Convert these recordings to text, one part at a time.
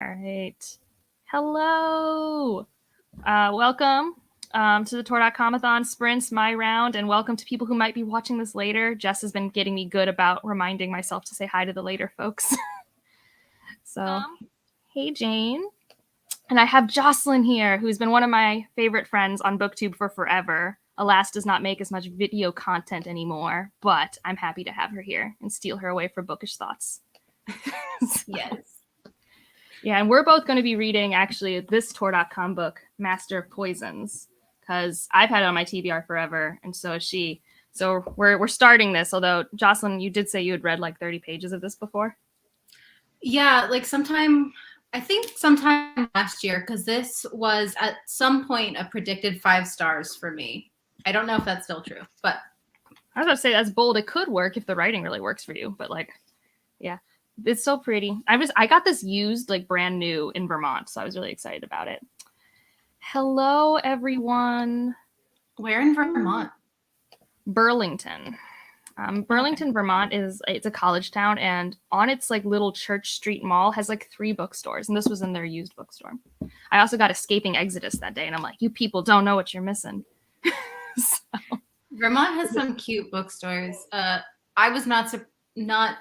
All right. Hello. Welcome to the TOR.com-ATHON Sprints, my round, and welcome to people who might be watching this later. Jess has been getting me good about reminding myself to say hi to the later folks. So, hey, Jane. And I have Jocelyn here, who's been one of my favorite friends on BookTube for forever. Alas, does not make as much video content anymore, but I'm happy to have her here and steal her away for bookish thoughts. Yes. Yeah, and we're both going to be reading, actually, this Tor.com book, Master of Poisons, because I've had it on my TBR forever, and so has she. So we're starting this, although, Jocelyn, you did say you had read like 30 pages of this before? Yeah, like sometime last year, because this was at some point a predicted 5 stars for me. I don't know if that's still true, but I was about to say that's bold. It could work if the writing really works for you, but like, yeah, it's so pretty. I got this used, like brand new in Vermont, so I was really excited about it. Hello, everyone. where in Vermont? Burlington. Burlington, Vermont it's a college town, and on its like little Church Street mall has like 3 bookstores, and this was in their used bookstore. I also got Escaping Exodus that day, and I'm like, you people don't know what you're missing. So. Vermont has some cute bookstores. I was not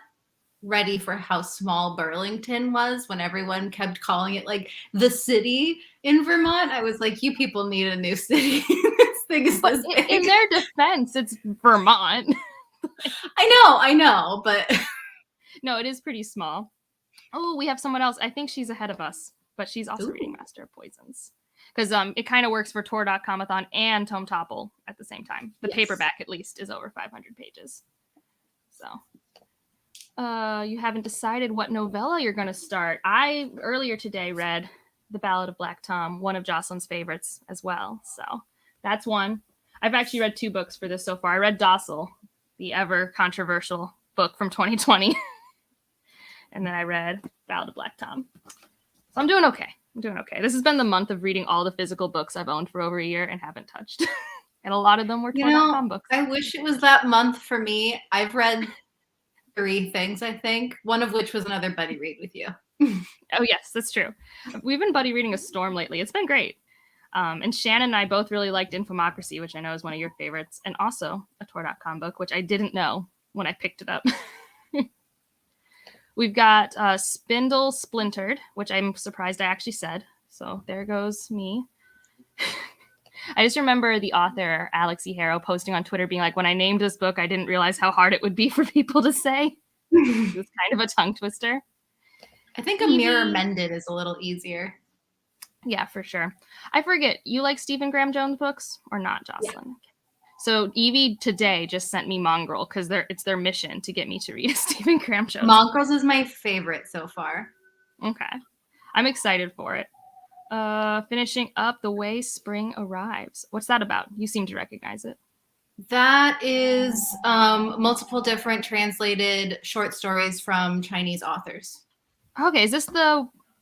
ready for how small Burlington was when everyone kept calling it like the city in Vermont. I was like, you people need a new city. This thing is this big. In their defense, it's Vermont. I know, but no, it is pretty small. Oh, we have someone else. I think she's ahead of us, but she's also reading Master of Poisons. Because it kind of works for Tor.com-ATHON and Tome Topple at the same time. The paperback, at least, is over 500 pages. So, you haven't decided what novella you're going to start. I, earlier today, read The Ballad of Black Tom, one of Jocelyn's favorites as well. So, that's one. I've actually read 2 books for this so far. I read Docile, the ever controversial book from 2020. And then I read Ballad of Black Tom. So I'm doing okay. This has been the month of reading all the physical books I've owned for over a year and haven't touched. And a lot of them were Tor.com books. I wish it was that month for me. I've read 3 things, I think, one of which was another buddy read with you. Oh, yes, that's true. We've been buddy reading A Storm lately. It's been great. And Shannon and I both really liked Infomocracy, which I know is one of your favorites, and also a Tor.com book, which I didn't know when I picked it up. We've got Spindle Splintered, which I'm surprised I actually said. So there goes me. I just remember the author, Alex E. Harrow, posting on Twitter being like, when I named this book, I didn't realize how hard it would be for people to say. It was kind of a tongue twister. I think A Mirror Mended is a little easier. Yeah, for sure. I forget, you like Stephen Graham Jones books or not, Jocelyn? Yeah. So Evie today just sent me Mongrel because it's their mission to get me to read a Stephen Graham Jones. Mongrels is my favorite so far. Okay. I'm excited for it. Finishing up The Way Spring Arrives. What's that about? You seem to recognize it. That is multiple different translated short stories from Chinese authors. Okay, is this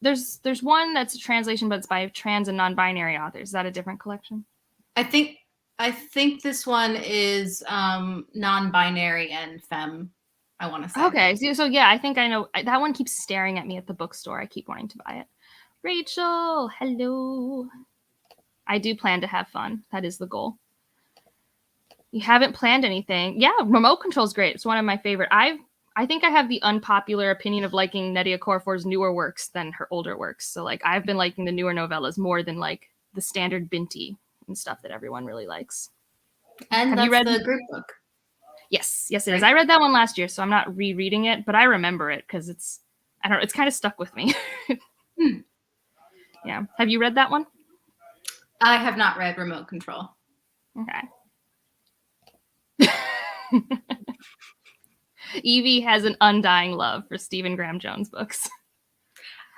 there's one that's a translation, but it's by trans and non-binary authors. Is that a different collection? I think this one is non-binary and femme, I want to say. Okay, so yeah, I think I know. That one keeps staring at me at the bookstore. I keep wanting to buy it. Rachel, hello. I do plan to have fun. That is the goal. You haven't planned anything. Yeah, Remote Control's great. It's one of my favorite. I think I have the unpopular opinion of liking Nnedi Okorafor's newer works than her older works. So like I've been liking the newer novellas more than like the standard Binti and stuff that everyone really likes. And have you read the group book? Yes, it is. I read that one last year, so I'm not rereading it, but I remember it because it's kind of stuck with me. Yeah. Have you read that one? I have not read Remote Control. Okay. Evie has an undying love for Stephen Graham Jones books.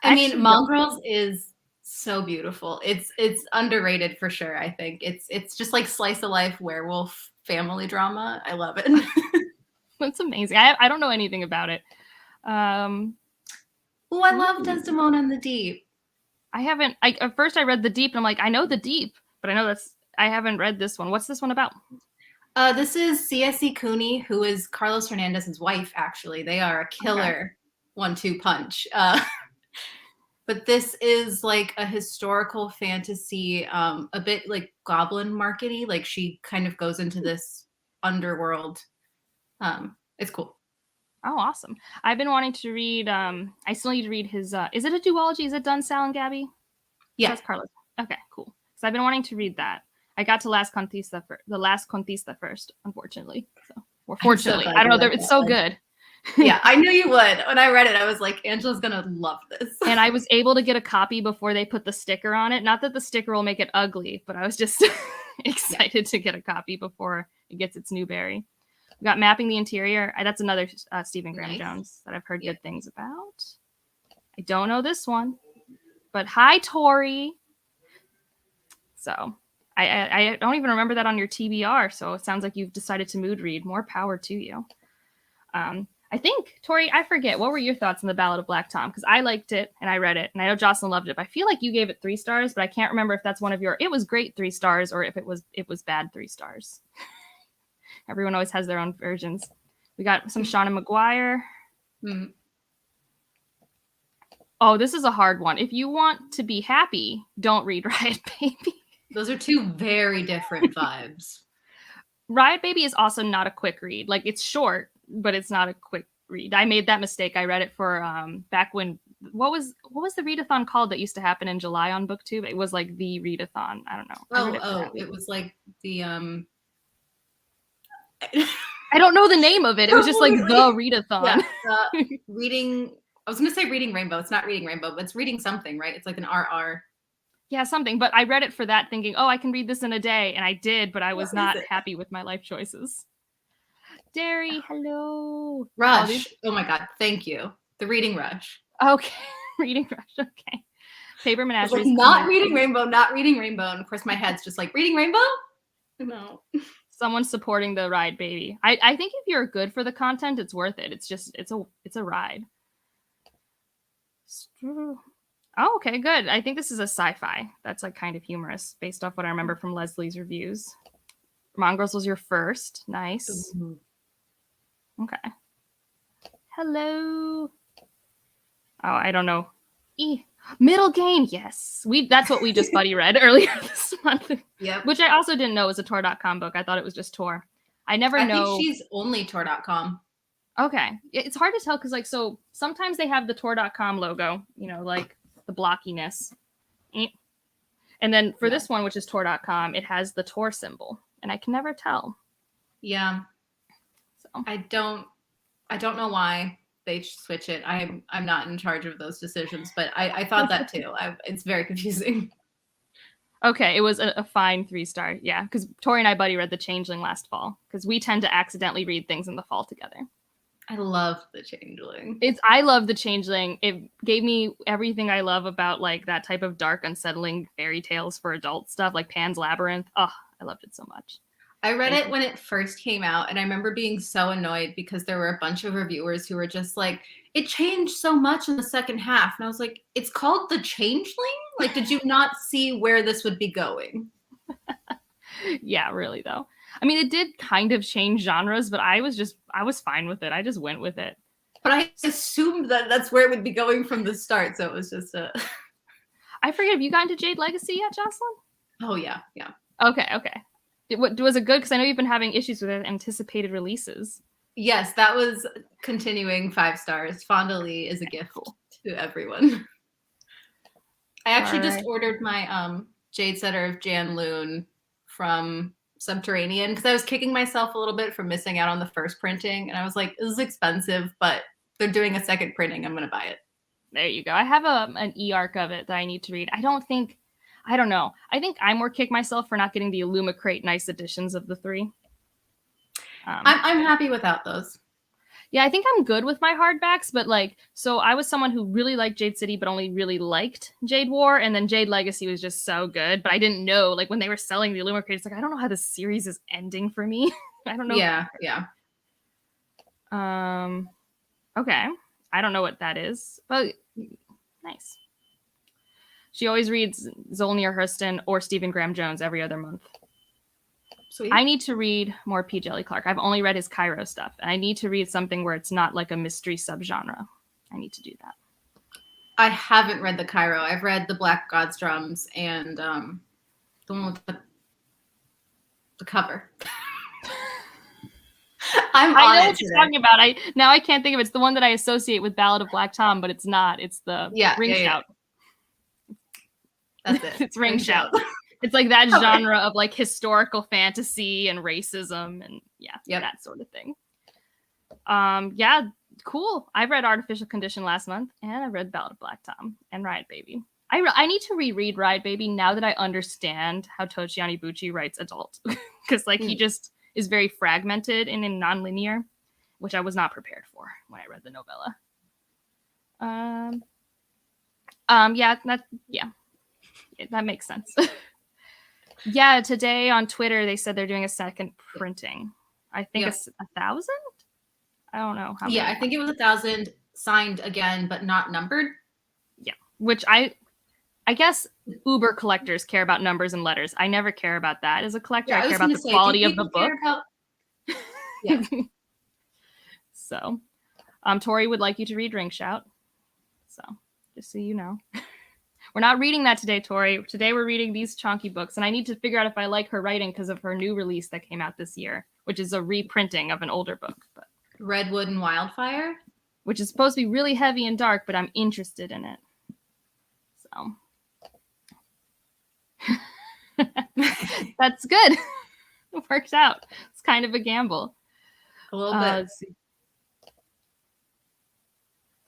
I mean, Mongrels is so beautiful. It's underrated for sure, I think. It's just like slice of life werewolf family drama. I love it. That's amazing. I don't know anything about it. I love Desdemona and the Deep. I haven't. At first I read The Deep and I'm like, I know The Deep, but I haven't read this one. What's this one about? This is C.S.E. Cooney, who is Carlos Hernandez's wife, actually. They are a killer 1-2 punch. but this is like a historical fantasy, a bit like goblin markety. Like she kind of goes into this underworld. It's cool. Oh, awesome. I've been wanting to read, I still need to read his, is it a duology? Is it done, Sal and Gabby? Yeah. That's Carlos. Okay, cool. So I've been wanting to read that. I got to the Last Conquista first, unfortunately. So, or fortunately, so I don't know. It's so good. Yeah, I knew you would. When I read it, I was like, Angela's gonna love this. And I was able to get a copy before they put the sticker on it. Not that the sticker will make it ugly, but I was just excited to get a copy before it gets its new berry. We got Mapping the Interior. That's another Stephen Graham Jones that I've heard good things about. I don't know this one, but hi, Tori. So I don't even remember that on your TBR. So it sounds like you've decided to mood read. More power to you. I think, Tori, I forget. What were your thoughts on the Ballad of Black Tom? Because I liked it and I read it. And I know Jocelyn loved it. But I feel like you gave it 3 stars, but I can't remember if that's one of your, it was great 3 stars, or if it was bad 3 stars. Everyone always has their own versions. We got some Shauna McGuire. Mm. Oh, this is a hard one. If you want to be happy, don't read Riot Baby. Those are 2 very different vibes. Riot Baby is also not a quick read. Like, it's short, but it's not a quick read. I made that mistake. I read it for back when, what was the readathon called that used to happen in July on BookTube? It was like the readathon. I don't know. It was like the I don't know the name of it. It was just like the readathon. Yeah, reading. I was gonna say Reading Rainbow. It's not Reading Rainbow, but it's reading something, right? It's like an RR. Yeah, something. But I read it for that, thinking, oh, I can read this in a day, and I did, but I was not happy with my life choices. Derry, hello. Rush. Oh my God, thank you. The Reading Rush. Okay, Reading Rush. Okay. Paper Menagerie. Like, not Reading Rainbow, not Reading Rainbow. And of course, my head's just like, Reading Rainbow? No. Someone's supporting the Riot Baby. I think if you're good for the content, it's worth it. It's just, it's a ride. Oh, okay, good. I think this is a sci-fi. That's like kind of humorous based off what I remember from Leslie's reviews. Mongrels was your first. Nice. Ooh. Okay. Hello. Oh, I don't know. Middle Game. Yes. That's what we just buddy read earlier this month. Yep. Which I also didn't know was a Tor.com book. I thought it was just Tor. I think she's only Tor.com. Okay. It's hard to tell because, like, so sometimes they have the Tor.com logo, you know, like the blockiness. And then for this one, which is Tor.com, it has the Tor symbol. And I can never tell. Yeah. So I don't know why they switch it. I'm not in charge of those decisions, but I thought that too. It's very confusing. Okay, it was a fine 3-star. Yeah, because Tori and I buddy read The Changeling last fall because we tend to accidentally read things in the fall together. I love The Changeling. I love The Changeling. It gave me everything I love about like that type of dark, unsettling fairy tales for adult stuff, like Pan's Labyrinth. Oh, I loved it so much. I read it when it first came out, and I remember being so annoyed because there were a bunch of reviewers who were just like, it changed so much in the second half. And I was like, it's called The Changeling? Like, did you not see where this would be going? Yeah, really, though. I mean, it did kind of change genres, but I was fine with it. I just went with it. But I assumed that that's where it would be going from the start. So it was just I forget, have you gotten to Jade Legacy yet, Jocelyn? Oh, yeah. Okay. Was it good? Because I know you've been having issues with anticipated releases. Yes, that was continuing 5 stars. Fonda Lee is a gift to everyone. I actually just ordered my Jade Setter of Jan Loon from Subterranean because I was kicking myself a little bit for missing out on the first printing. And I was like, this is expensive, but they're doing a second printing. I'm going to buy it. There you go. I have an e-arc of it that I need to read. I don't know. I think I more kick myself for not getting the Illumicrate nice editions of the 3. I'm happy without those. Yeah, I think I'm good with my hardbacks, but like, so I was someone who really liked Jade City, but only really liked Jade War, and then Jade Legacy was just so good, but I didn't know, like, when they were selling the Illumicrate, it's like, I don't know how this series is ending for me. I don't know. Yeah. Okay. I don't know what that is, but nice. She always reads Zolnir Hurston or Stephen Graham Jones every other month. Sweet. I need to read more P. Jelly Clark. I've only read his Cairo stuff, and I need to read something where it's not like a mystery subgenre. I need to do that. I haven't read the Cairo. I've read the Black God's Drums and the one with the cover. I know what you're talking about. I can't think of it. It's the one that I associate with Ballad of Black Tom, but it's not. It's the Ring Shout. That's it. It's Ring Shout. It's like that genre of like historical fantasy and racism and that sort of thing. Cool. I've read Artificial Condition last month, and I read Ballad of Black Tom and Riot Baby. I need to reread Riot Baby now that I understand how Tochi Onibuchi writes adult, because like he just is very fragmented and in non-linear, which I was not prepared for when I read the novella. That makes sense. Yeah, today on Twitter they said they're doing a second printing. I think it's 1,000. I don't know how many. I think it was 1,000 signed again, but not numbered. Yeah, which I guess Uber collectors care about numbers and letters. I never care about that as a collector. I care about the quality of the book. Yeah. So, Tori would like you to read Ring Shout. So, just so you know. We're not reading that today, Tori. Today we're reading these chunky books, and I need to figure out if I like her writing because of her new release that came out this year, which is a reprinting of an older book. But Redwood and Wildfire? Which is supposed to be really heavy and dark, but I'm interested in it. So. That's good. It works out. It's kind of a gamble. A little bit.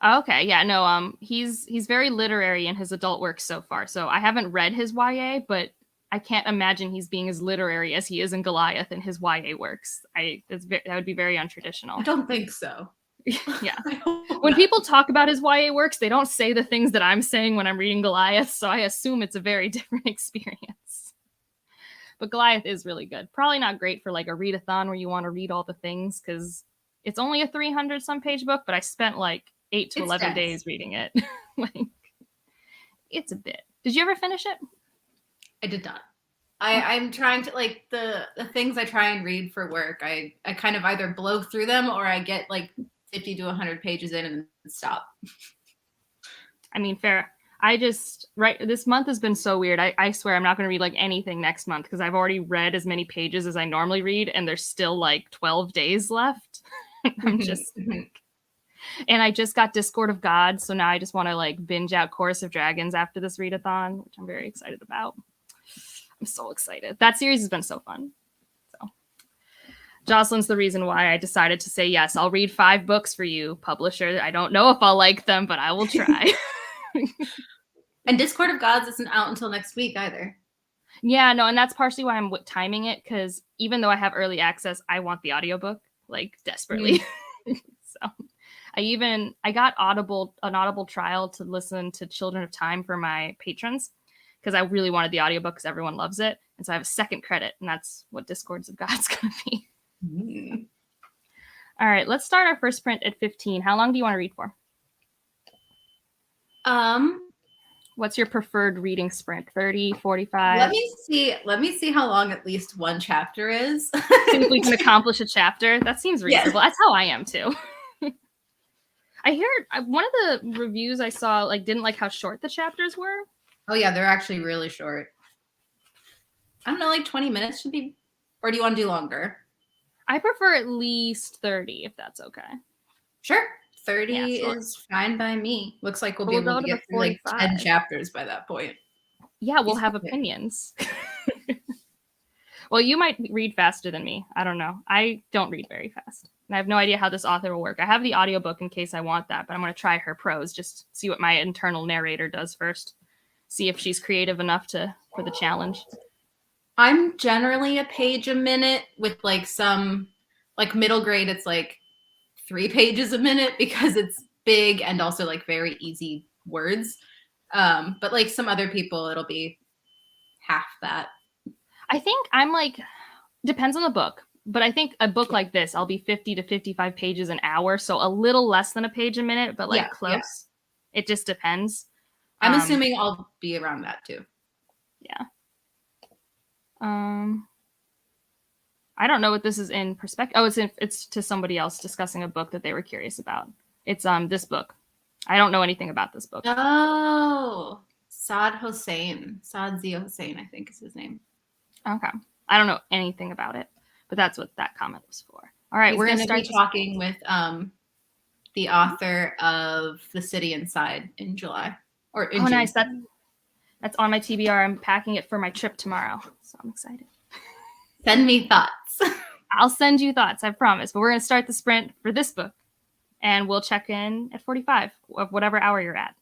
Okay, yeah, no, he's very literary in his adult work so far. So I haven't read his YA, but I can't imagine he's being as literary as he is in Goliath in his YA works. That would be very untraditional. I don't think so. Yeah. When people talk about his YA works, they don't say the things that I'm saying when I'm reading Goliath, so I assume it's a very different experience. But Goliath is really good. Probably not great for like a readathon where you want to read all the things, because it's only a 300-some page book, but I spent like 8 to 11 days reading it. Like, it's a bit. Did you ever finish it? I did not. I'm trying to, like, the things I try and read for work, I kind of either blow through them or I get like 50 to 100 pages in and stop. I mean, fair. This month has been so weird. I swear I'm not going to read like anything next month because I've already read as many pages as I normally read, and there's still like 12 days left. I'm just like, and I just got Discord of Gods, so now I just want to like binge out Chorus of Dragons after this readathon, which I'm very excited about. I'm so excited. That series has been so fun. So Jocelyn's the reason why I decided to say, yes, I'll read 5 books for you, publisher. I don't know if I'll like them, but I will try. And Discord of Gods isn't out until next week either. Yeah, no, and that's partially why I'm timing it, because even though I have early access, I want the audiobook, like, desperately. So I got an Audible trial to listen to Children of Time for my patrons, because I really wanted the audiobook because everyone loves it. And so I have a second credit, and that's what Discords of God's going to be. Mm. All right, let's start our first print at 15. How long do you want to read for? What's your preferred reading sprint? 30, 45? Let me see how long at least one chapter is. If we can accomplish a chapter. That seems reasonable. Yes. That's how I am too. I heard one of the reviews I saw like didn't like how short the chapters were. Oh yeah, they're actually really short. I don't know, like 20 minutes should be, or do you want to do longer? I prefer at least 30 if that's okay. Sure. 30 is fine by me. Looks like we'll be able to get through like 10 chapters by that point. Yeah, we'll have opinions. Well, you might read faster than me. I don't know. I don't read very fast. And I have no idea how this author will work. I have the audiobook in case I want that, but I'm going to try her prose, just see what my internal narrator does first. See if she's creative enough for the challenge. I'm generally a page a minute with like some, like middle grade, it's like 3 pages a minute because it's big and also like very easy words. But like some other people, it'll be half that. I think I'm like, depends on the book, but I think a book like this, I'll be 50 to 55 pages an hour. So a little less than a page a minute, but like close. Yeah. It just depends. I'm assuming I'll be around that too. Yeah. I don't know what this is in perspective. Oh, it's to somebody else discussing a book that they were curious about. It's this book. I don't know anything about this book. Oh, Saad Zia Hossein, I think is his name. Okay. I don't know anything about it, but that's what that comment was for. All right, He's we're going gonna to start be talking with the author of The City Inside in July or in Oh, June. nice. That's on my TBR. I'm packing it for my trip tomorrow, so I'm excited. Send me thoughts. I'll send you thoughts, I promise. But we're gonna start the sprint for this book, and we'll check in at 45 of whatever hour you're at.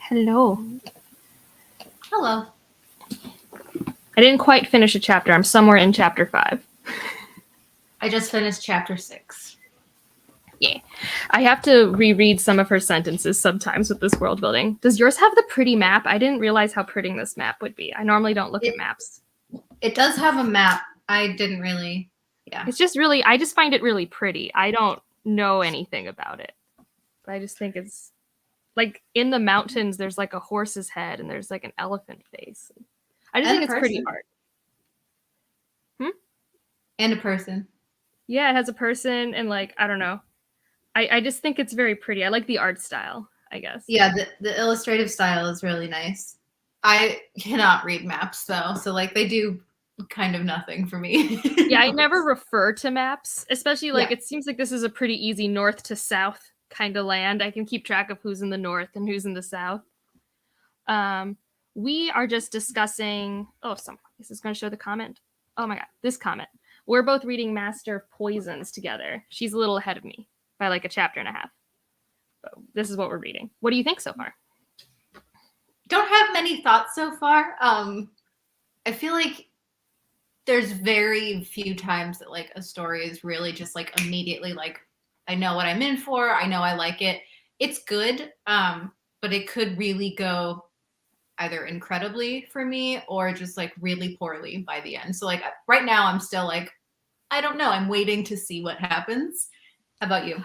Hello. Hello. I didn't quite finish a chapter. I'm somewhere in chapter 5. I just finished chapter 6. Yeah. I have to reread some of her sentences sometimes with this world building. Does yours have the pretty map? I didn't realize how pretty this map would be. I normally don't look at maps. It does have a map. I didn't really, yeah. It's just really, I just find it really pretty. I don't know anything about it. But I just think it's like in the mountains, there's like a horse's head and there's like an elephant face. I just think it's pretty art. And a person. Yeah, it has a person and like, I don't know. I just think it's very pretty. I like the art style, I guess. Yeah, the illustrative style is really nice. I cannot read maps though, so like they do kind of nothing for me. Yeah, I never refer to maps, especially like it seems like this is a pretty easy north to south kind of land. I can keep track of who's in the north and who's in the south. We are just discussing, this is going to show the comment. Oh my God, this comment. We're both reading Master of Poisons together. She's a little ahead of me by like a chapter and a half. But this is what we're reading. What do you think so far? Don't have many thoughts so far. I feel like there's very few times that like a story is really just like immediately like, I know what I'm in for. I know I like it. It's good, but it could really go either incredibly for me or just like really poorly by the end. So like right now I'm still like, I don't know. I'm waiting to see what happens. How about you?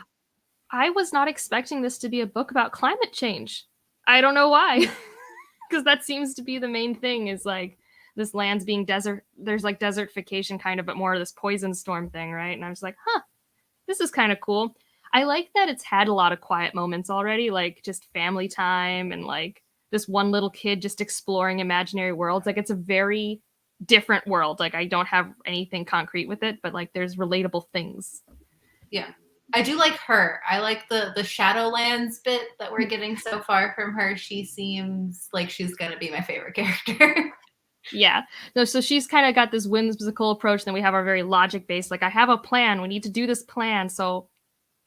I was not expecting this to be a book about climate change. I don't know why. Because that seems to be the main thing is like this land's being desert. There's like desertification kind of, but more of this poison storm thing, right? And I was like, this is kind of cool. I like that it's had a lot of quiet moments already, like just family time and like this one little kid just exploring imaginary worlds. Like it's a very different world. Like I don't have anything concrete with it, but like there's relatable things. Yeah. I do like her. I like the Shadowlands bit that we're getting so far from her. She seems like she's going to be my favorite character. Yeah. No, so she's kind of got this whimsical approach. Then we have our very logic based, like, I have a plan. We need to do this plan. So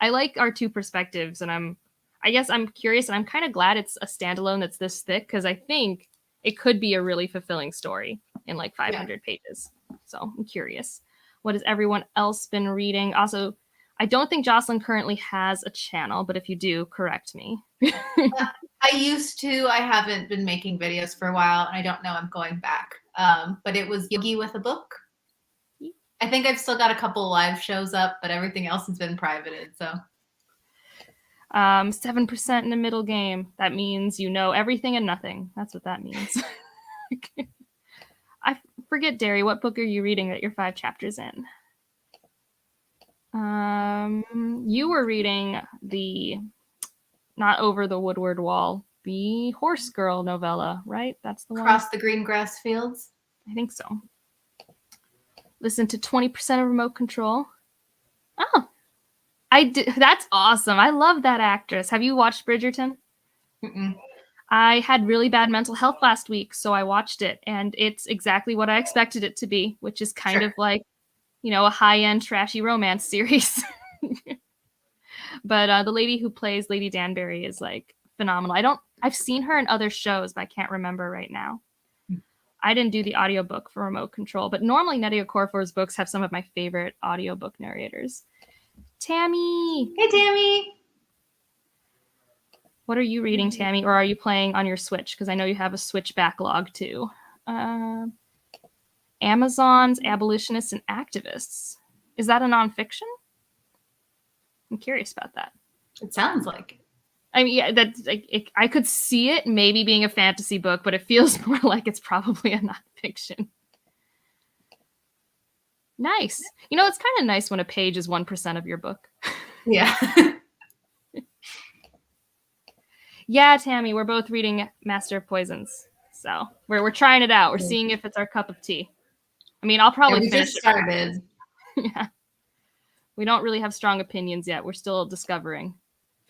I like our two perspectives. And I guess I'm curious and I'm kind of glad it's a standalone that's this thick because I think it could be a really fulfilling story in like 500 pages. So I'm curious. What has everyone else been reading? Also, I don't think Jocelyn currently has a channel, but if you do, correct me. I used to. I haven't been making videos for a while, and I don't know. I'm going back. But it was Yogi with a book. I think I've still got a couple live shows up, but everything else has been privated. So 7% in the middle game. That means you know everything and nothing. That's what that means. I forget, Derry, what book are you reading that you're 5 chapters in? You were reading the Not Over the Woodward Wall, the Horse Girl novella, right? That's the one. Across the Green Grass Fields. I think so. Listen to 20% of Remote Control. Oh, I did. That's awesome. I love that actress. Have you watched Bridgerton? Mm-mm. I had really bad mental health last week, so I watched it, and it's exactly what I expected it to be, which is kind of like, you know, a high-end trashy romance series. But the lady who plays Lady Danbury is like phenomenal. I've seen her in other shows, but I can't remember right now. I didn't do the audiobook for Remote Control, but normally Nnedi Okorafor's books have some of my favorite audiobook narrators. Tammy! Hey, Tammy! What are you reading, Tammy? Or are you playing on your Switch? Because I know you have a Switch backlog too. Amazon's Abolitionists and Activists. Is that a nonfiction? I'm curious about that. It sounds like it. I mean, yeah, I could see it maybe being a fantasy book, but it feels more like it's probably a nonfiction. Nice. You know, it's kind of nice when a page is 1% of your book. Yeah. Yeah, Tammy, we're both reading Master of Poisons. So we're trying it out. We're seeing if it's our cup of tea. I mean, I'll probably finish just started. Yeah. We don't really have strong opinions yet. We're still discovering.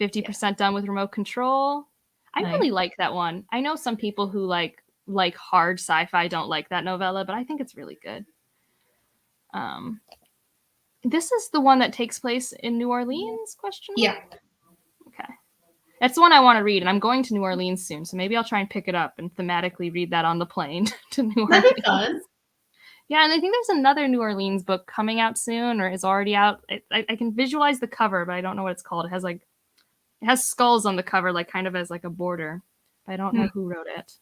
50% done with Remote Control. I really like that one. I know some people who like hard sci-fi don't like that novella, but I think it's really good. This is the one that takes place in New Orleans? Question mark? Yeah. Okay. That's the one I want to read, and I'm going to New Orleans soon, so maybe I'll try and pick it up and thematically read that on the plane to New Orleans. That'd be fun. Yeah, and I think there's another New Orleans book coming out soon or is already out. I can visualize the cover, but I don't know what it's called. It has skulls on the cover, like kind of as like a border. But I don't know who wrote it.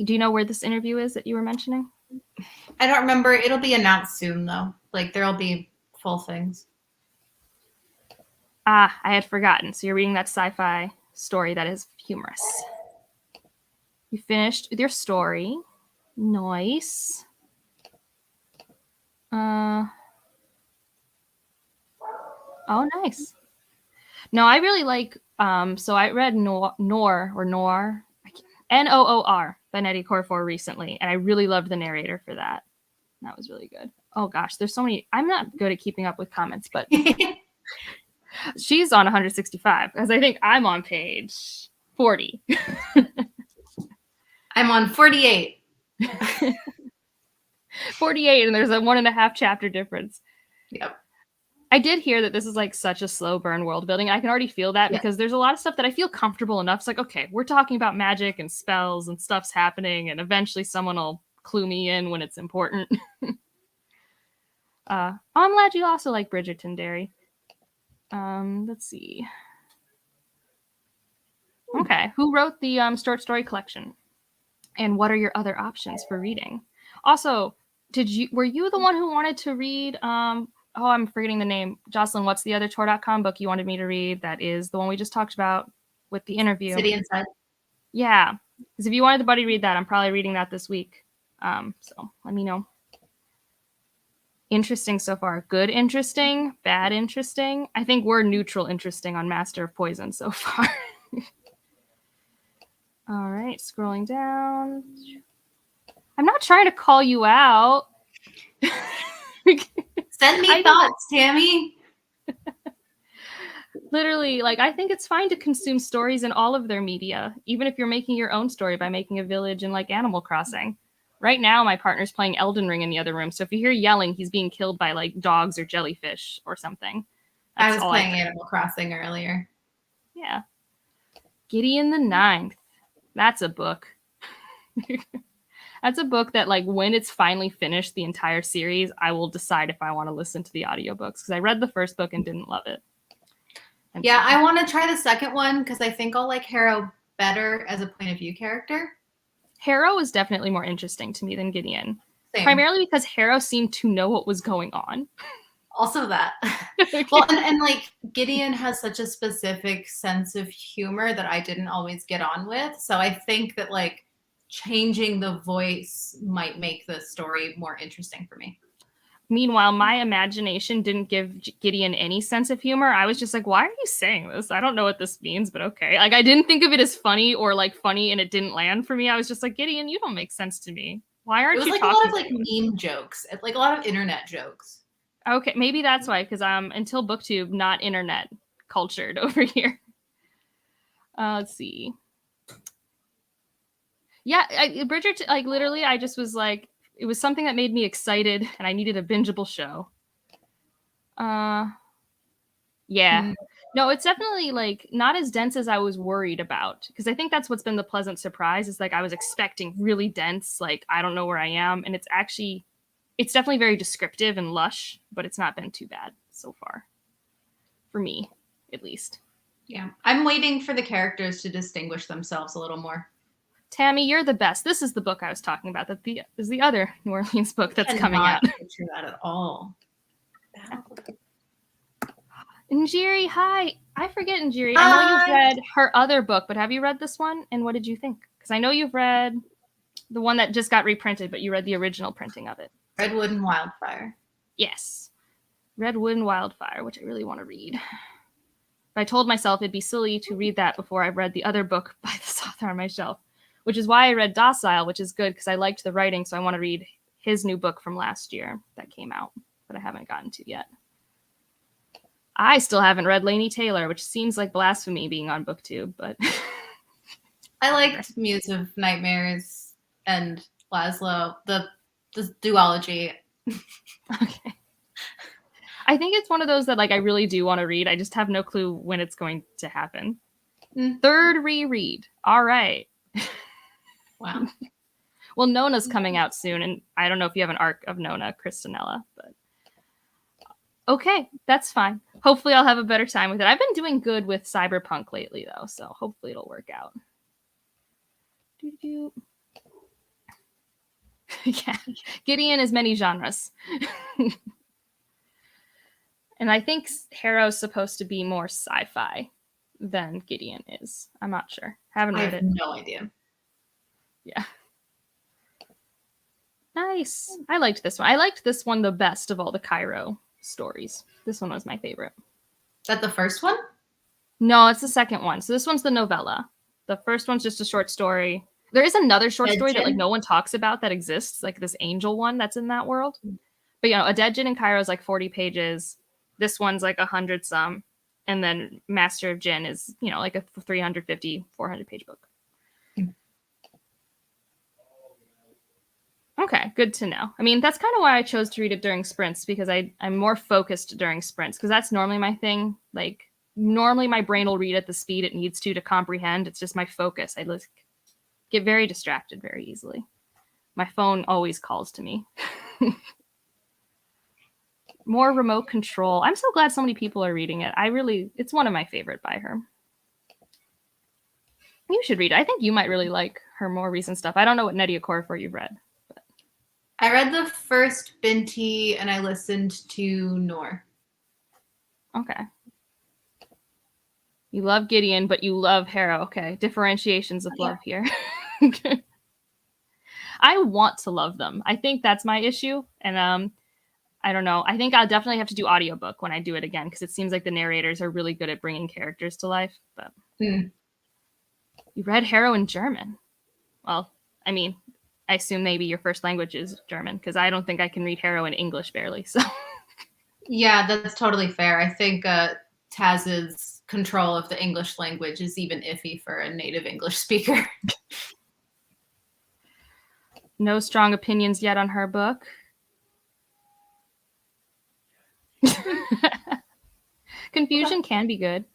Do you know where this interview is that you were mentioning? I don't remember. It'll be announced soon, though. Like, there'll be full things. I had forgotten. So you're reading that sci-fi story that is humorous. You finished with your story. Nice. Oh, nice. No, I really like. So I read Noor, Noor by Nettie Corfor recently, and I really loved the narrator for that. That was really good. Oh gosh, there's so many. I'm not good at keeping up with comments, but she's on 165 because I think I'm on page 40. I'm on 48. 48, and there's a 1.5 chapter difference. Yep. I did hear that this is like such a slow burn world building. I can already feel that because there's a lot of stuff that I feel comfortable enough. It's like, okay, we're talking about magic and spells and stuff's happening, and eventually someone will clue me in when it's important. I'm glad you also like Bridgerton, Derry. Let's see. Okay, who wrote the short story collection? And what are your other options for reading? Also, were you the one who wanted to read I'm forgetting the name. Jocelyn, what's the other Tor.com book you wanted me to read? That is the one we just talked about with the interview. City Inside. Yeah, because if you wanted the buddy read that, I'm probably reading that this week. So let me know. Interesting so far. Good interesting, bad interesting. I think we're neutral interesting on Master of Poison so far. All right, scrolling down. I'm not trying to call you out. Send me thoughts, Tammy. Literally, like, I think it's fine to consume stories in all of their media, even if you're making your own story by making a village in like Animal Crossing. Right now, my partner's playing Elden Ring in the other room, so if you hear yelling, he's being killed by like dogs or jellyfish or something. I was playing Animal Crossing earlier. Yeah. Gideon the Ninth. That's a book. That's a book that, like, when it's finally finished, the entire series, I will decide if I want to listen to the audiobooks, because I read the first book and didn't love it. Yeah, I want to try the second one because I think I'll like Harrow better as a point of view character. Harrow is definitely more interesting to me than Gideon. Same. Primarily because Harrow seemed to know what was going on. Also that. Well, and like Gideon has such a specific sense of humor that I didn't always get on with. So I think that like changing the voice might make the story more interesting for me. Meanwhile, my imagination didn't give Gideon any sense of humor. I was just like, why are you saying this? I don't know what this means, but okay. Like, I didn't think of it as funny or like funny and it didn't land for me. I was just like, Gideon, you don't make sense to me. Why aren't you talking? It was like a lot of like meme jokes, like a lot of internet jokes. Okay, maybe that's why, because until BookTube, not internet cultured over here. Let's see. Yeah, Bridgerton, like literally, I just was like, it was something that made me excited, and I needed a bingeable show. Yeah. No, it's definitely like not as dense as I was worried about, because I think that's what's been the pleasant surprise. Is like I was expecting really dense, like I don't know where I am, and it's definitely very descriptive and lush, but it's not been too bad so far, for me, at least. Yeah, I'm waiting for the characters to distinguish themselves a little more. Tammy, you're the best. This is the book I was talking about. That is the other New Orleans book that's coming out. I cannot picture that at all. Njiri, hi. I forget Njiri. I know you've read her other book, but have you read this one? And what did you think? Because I know you've read the one that just got reprinted, but you read the original printing of it. Redwood and Wildfire. Yes. Redwood and Wildfire, which I really want to read. But I told myself it'd be silly to read that before I read the other book by this author on my shelf, which is why I read Docile, which is good because I liked the writing, so I want to read his new book from last year that came out, but I haven't gotten to yet. I still haven't read Laini Taylor, which seems like blasphemy being on BookTube, but... I liked Muse of Nightmares and Laszlo, the duology. Okay. I think it's one of those that like I really do want to read. I just have no clue when it's going to happen. Third reread. All right. Wow. Well, Nona's coming out soon, and I don't know if you have an arc of Nona, Kristinella, but okay, that's fine. Hopefully I'll have a better time with it. I've been doing good with Cyberpunk lately, though, so hopefully it'll work out. Yeah, Gideon is many genres. And I think Harrow's supposed to be more sci-fi than Gideon is. I'm not sure. Haven't read it. I have no idea. Yeah. Nice. I liked this one. I liked this one the best of all the Cairo stories. This one was my favorite. Is that the first one? No, it's the second one. So this one's the novella. The first one's just a short story. There is another short story that like no one talks about that exists, like this angel one that's in that world. But A Dead Djinn in Cairo is like 40 pages. This one's like 100 some. And then Master of Djinn is, like a 350, 400 page book. Okay, good to know. I mean, that's kind of why I chose to read it during sprints, because I'm more focused during sprints, because that's normally my thing. Like, normally my brain will read at the speed it needs to comprehend. It's just my focus. I get very distracted very easily. My phone always calls to me. More remote control. I'm so glad so many people are reading it. It's one of my favorite by her. You should read it. I think you might really like her more recent stuff. I don't know what Nnedi Okorafor you've read. I read the first Binti and I listened to Noor. Okay. You love Gideon, but you love Harrow. Okay. Differentiations of love here. I want to love them. I think that's my issue. And I don't know. I think I'll definitely have to do audiobook when I do it again, because it seems like the narrators are really good at bringing characters to life. But you read Harrow in German. Well, I mean, I assume maybe your first language is German, because I don't think I can read Harrow in English barely. So yeah, that's totally fair. I think Taz's control of the English language is even iffy for a native English speaker. No strong opinions yet on her book. Confusion can be good.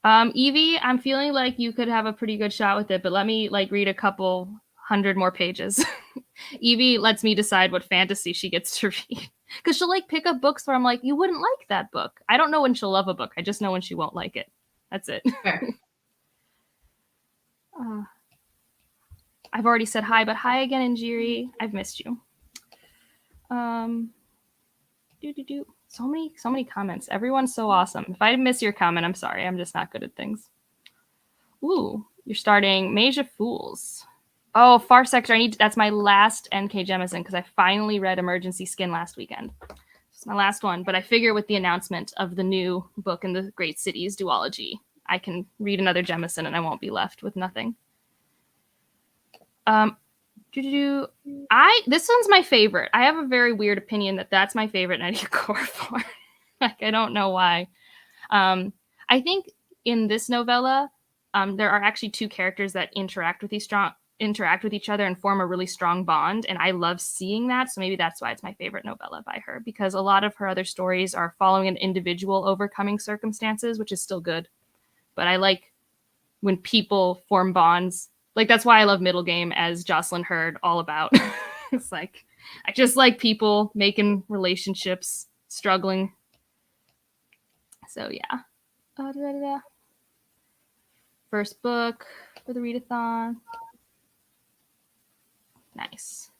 Evie, I'm feeling like you could have a pretty good shot with it, but let me read a couple 100 more pages. Evie lets me decide what fantasy she gets to read, because she'll pick up books where I'm like, you wouldn't like that book. I don't know when she'll love a book. I just know when she won't like it. That's it. Fair. I've already said hi, but hi again, Injiri. I've missed you. So many comments. Everyone's so awesome. If I miss your comment, I'm sorry. I'm just not good at things. Ooh, you're starting Mage of Fools. Oh, Far Sector. That's my last NK Jemisin, because I finally read Emergency Skin last weekend. It's my last one, but I figure with the announcement of the new book in the Great Cities duology, I can read another Jemisin and I won't be left with nothing. This one's my favorite. I have a very weird opinion that's my favorite Nnedi Okorafor. I don't know why. I think in this novella, there are actually two characters that interact with each other and form a really strong bond, and I love seeing that. So maybe that's why it's my favorite novella by her, because a lot of her other stories are following an individual overcoming circumstances, which is still good. But I like when people form bonds. That's why I love Middle Game, as Jocelyn heard all about. It's I just like people making relationships, struggling. So yeah. First book for the readathon. Nice.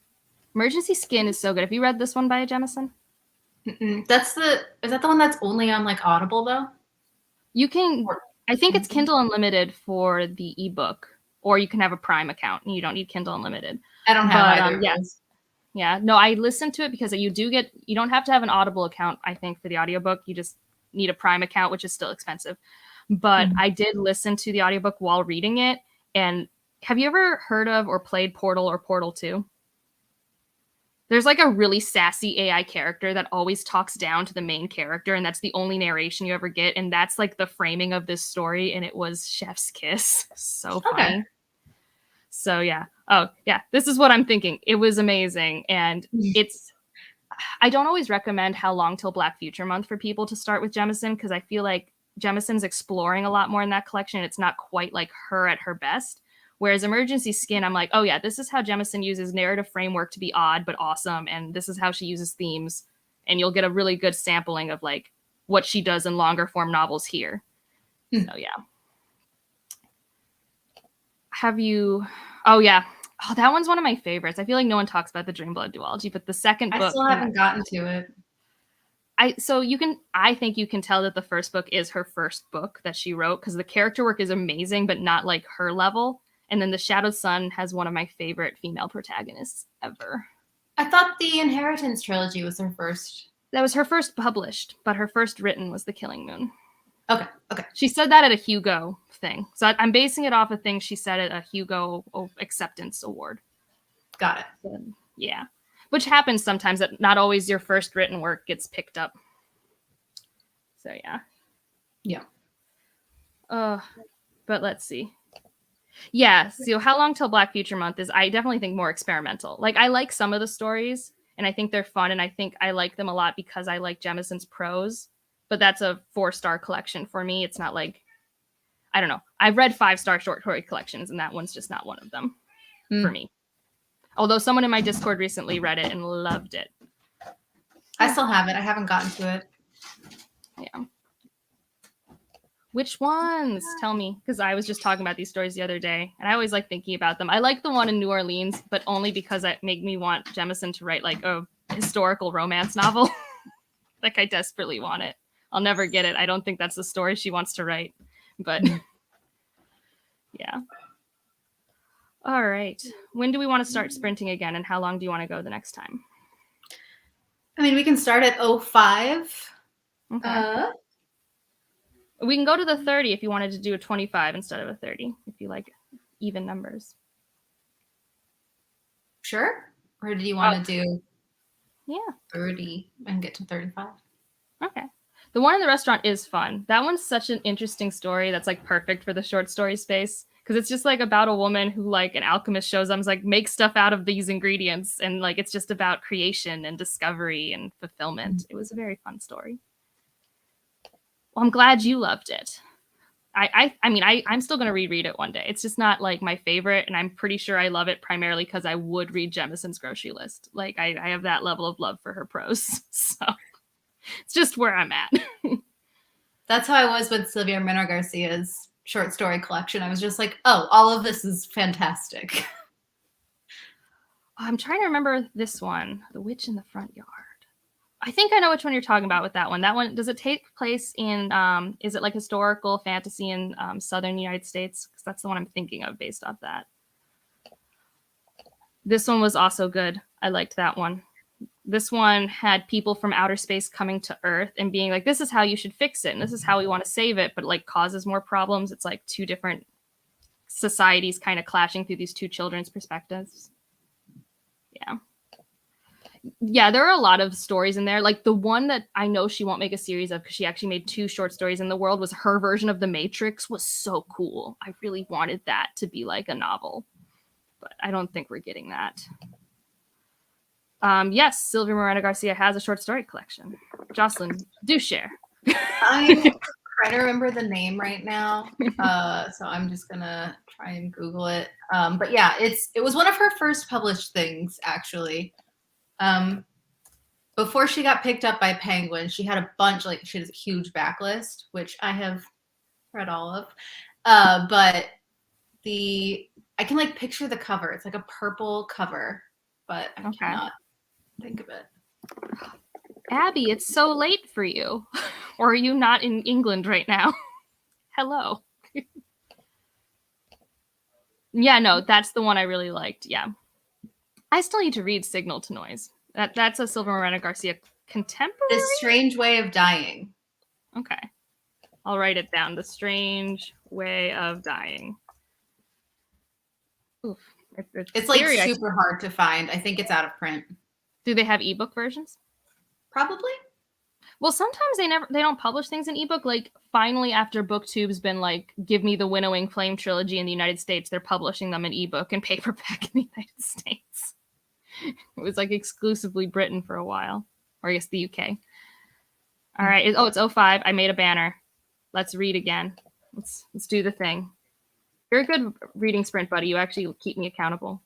Emergency Skin is so good. Have you read this one by a Jemisin? Is that the one that's only on Audible though? You can. I think it's Kindle Unlimited for the ebook. Or you can have a Prime account and you don't need Kindle Unlimited. I don't have either. Yes. Yeah. No, I listened to it because you don't have to have an Audible account, I think, for the audiobook. You just need a Prime account, which is still expensive. But I did listen to the audiobook while reading it. And have you ever heard of or played Portal or Portal 2? There's a really sassy AI character that always talks down to the main character, and that's the only narration you ever get. And that's the framing of this story, and it was Chef's Kiss. So funny. Okay. So yeah. Oh yeah. This is what I'm thinking. It was amazing, and it's I don't always recommend How Long Till Black Future Month for people to start with Jemison, because I feel like Jemison's exploring a lot more in that collection. It's not quite like her at her best. Whereas Emergency Skin, I'm like, oh yeah, this is how Jemison uses narrative framework to be odd but awesome, and this is how she uses themes, and you'll get a really good sampling of like what she does in longer form novels here. So yeah. Have you? Oh yeah. Oh, that one's one of my favorites. I feel like no one talks about the Dreamblood duology, but the second book. I still haven't gotten to it. I think you can tell that the first book is her first book that she wrote, because the character work is amazing, but not like her level. And then The Shadowed Sun has one of my favorite female protagonists ever. I thought the Inheritance trilogy was her first. That was her first published, but her first written was The Killing Moon. Okay. She said that at a Hugo thing. So I'm basing it off of things she said at a Hugo acceptance award. Got it. So, yeah. Which happens sometimes, that not always your first written work gets picked up. So yeah. Yeah. But let's see. Yeah, so How Long Till Black Future Month is, I definitely think, more experimental. Like, I like some of the stories, and I think they're fun, and I think I like them a lot because I like Jemison's prose. But that's a 4-star collection for me. It's not like, I don't know. I've read 5-star short story collections, and that one's just not one of them for me. Although someone in my Discord recently read it and loved it. I still have it. I haven't gotten to it. Yeah. Which ones? Tell me, because I was just talking about these stories the other day, and I always like thinking about them. I like the one in New Orleans, but only because it made me want Jemison to write like a historical romance novel. Like, I desperately want it. I'll never get it. I don't think that's the story she wants to write, but yeah. All right. When do we want to start sprinting again, and how long do you want to go the next time? I mean, we can start at 05. Okay. We can go to the 30 if you wanted to do a 25 instead of a 30, if you like even numbers. Sure. Or do you want to do 30 and get to 35? Okay. The one in the restaurant is fun. That one's such an interesting story that's like perfect for the short story space, because it's just like about a woman who, like, an alchemist shows up and is like, make stuff out of these ingredients, and like it's just about creation and discovery and fulfillment. It was a very fun story. Well, I'm glad you loved it. I'm still gonna reread it one day. It's just not like my favorite, and I'm pretty sure I love it primarily because I would read Jemison's grocery list. Like, I have that level of love for her prose, so it's just where I'm at. That's how I was with Sylvia Minor Garcia's short story collection. I was just like, oh, all of this is fantastic. I'm trying to remember this one, The Witch in the Front Yard. I think I know which one you're talking about with that one. That one, does it take place in, is it like historical fantasy in southern United States? Because that's the one I'm thinking of based off that. This one was also good. I liked that one. This one had people from outer space coming to Earth and being like, this is how you should fix it, and this is how we want to save it, but like causes more problems. It's like two different societies kind of clashing through these two children's perspectives. Yeah, there are a lot of stories in there. Like, the one that I know she won't make a series of because she actually made 2 short stories in the world was her version of The Matrix. Was so cool. I really wanted that to be like a novel, but I don't think we're getting that. Yes, Sylvia Moreno Garcia has a short story collection. Jocelyn, do share. I'm trying to remember the name right now, so I'm just gonna try and Google it. But yeah, it was one of her first published things, actually. Before she got picked up by Penguin, she had a bunch, like, she has a huge backlist, which I have read all of. But I can like picture the cover. It's like a purple cover, but I cannot think of it. Abby, it's so late for you. Or are you not in England right now? Hello. Yeah, no, that's the one I really liked. Yeah. I still need to read Signal to Noise. That's a Sylvia Moreno Garcia contemporary? The Strange Way of Dying. Okay. I'll write it down. The Strange Way of Dying. Oof. It's like super hard to find. I think it's out of print. Do they have ebook versions? Probably. Well, sometimes they don't publish things in ebook. Like, finally, after BookTube's been like, give me the Winnowing Flame trilogy in the United States, they're publishing them in ebook and paperback in the United States. It was like exclusively Britain for a while, or I guess the UK. All right. Oh, it's 05. I made a banner. Let's read again. Let's do the thing. You're a good reading sprint buddy. You actually keep me accountable.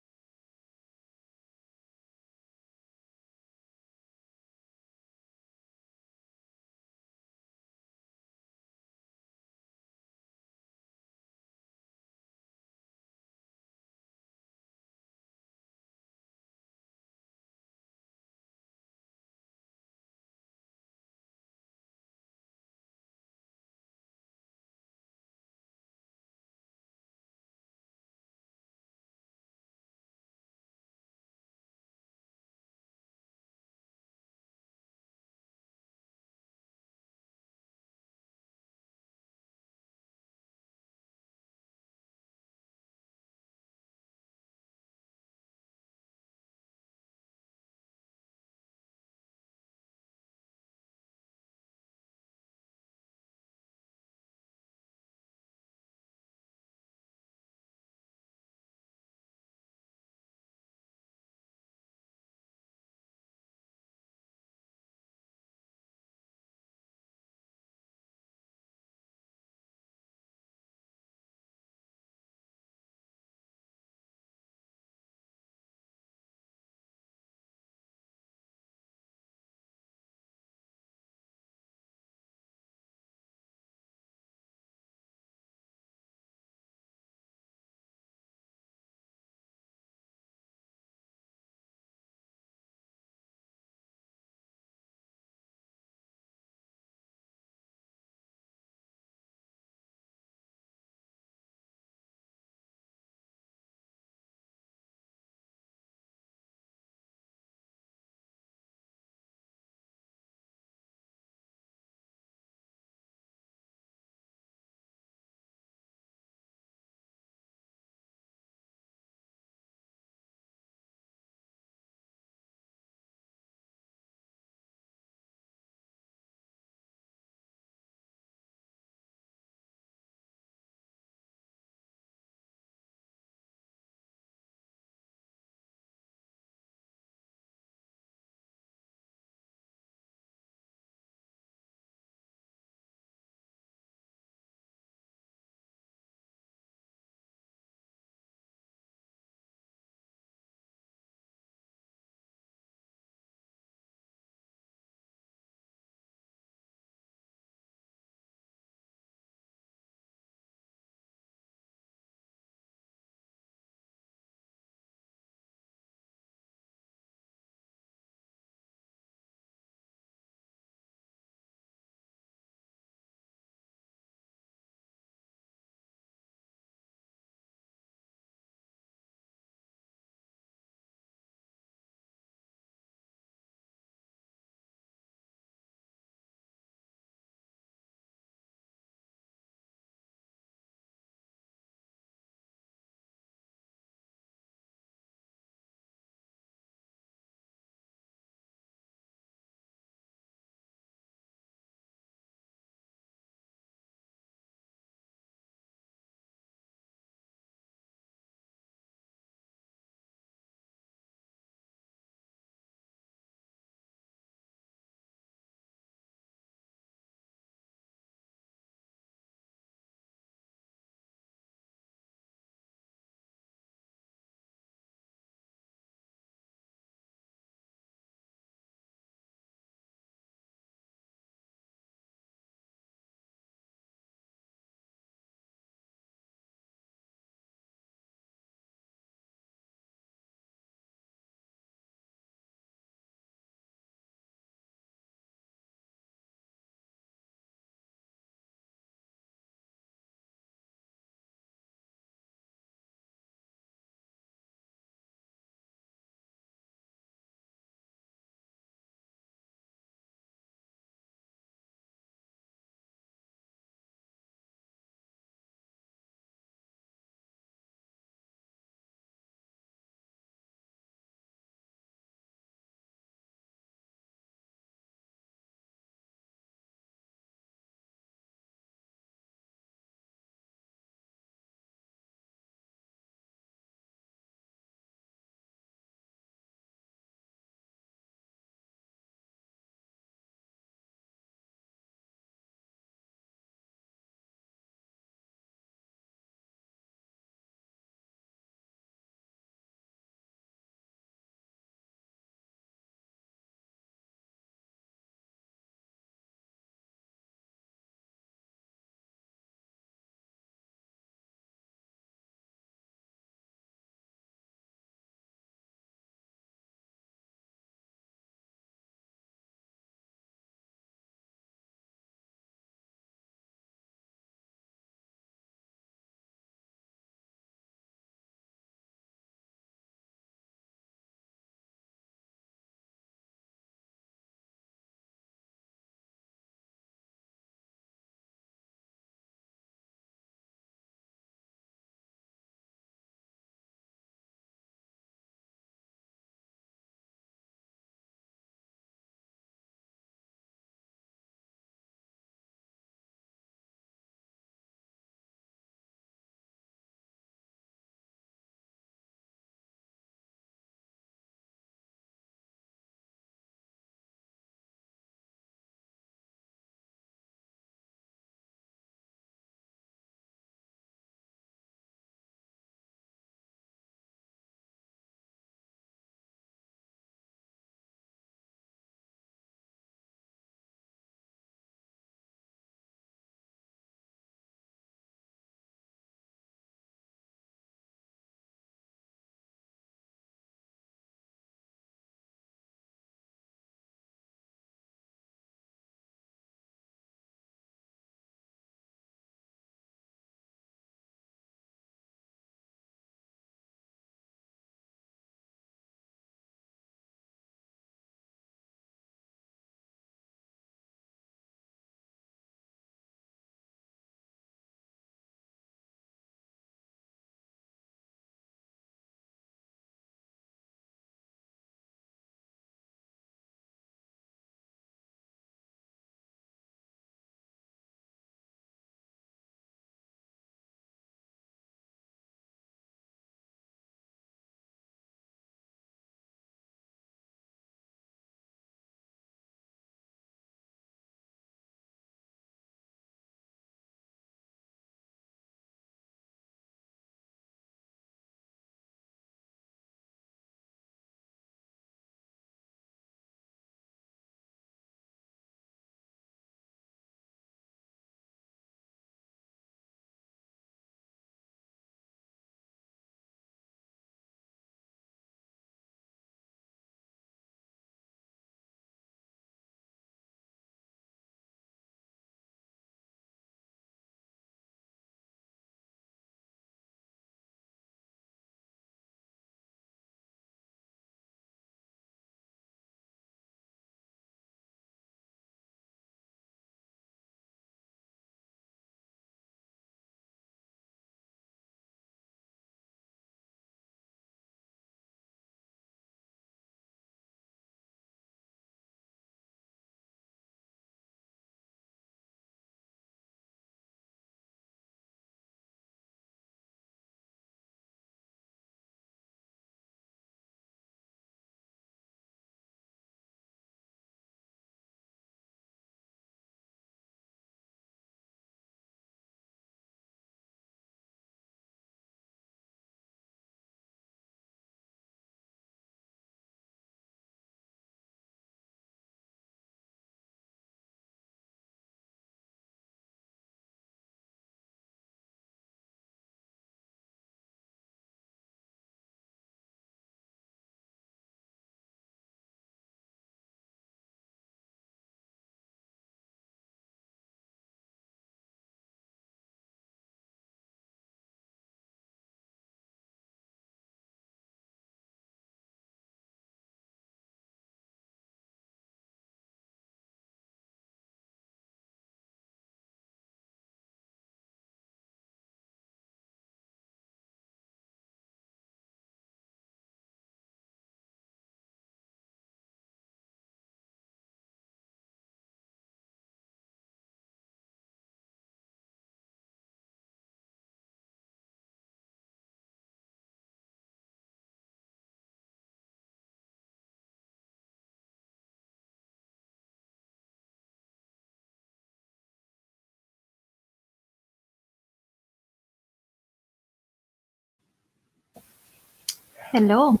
Hello.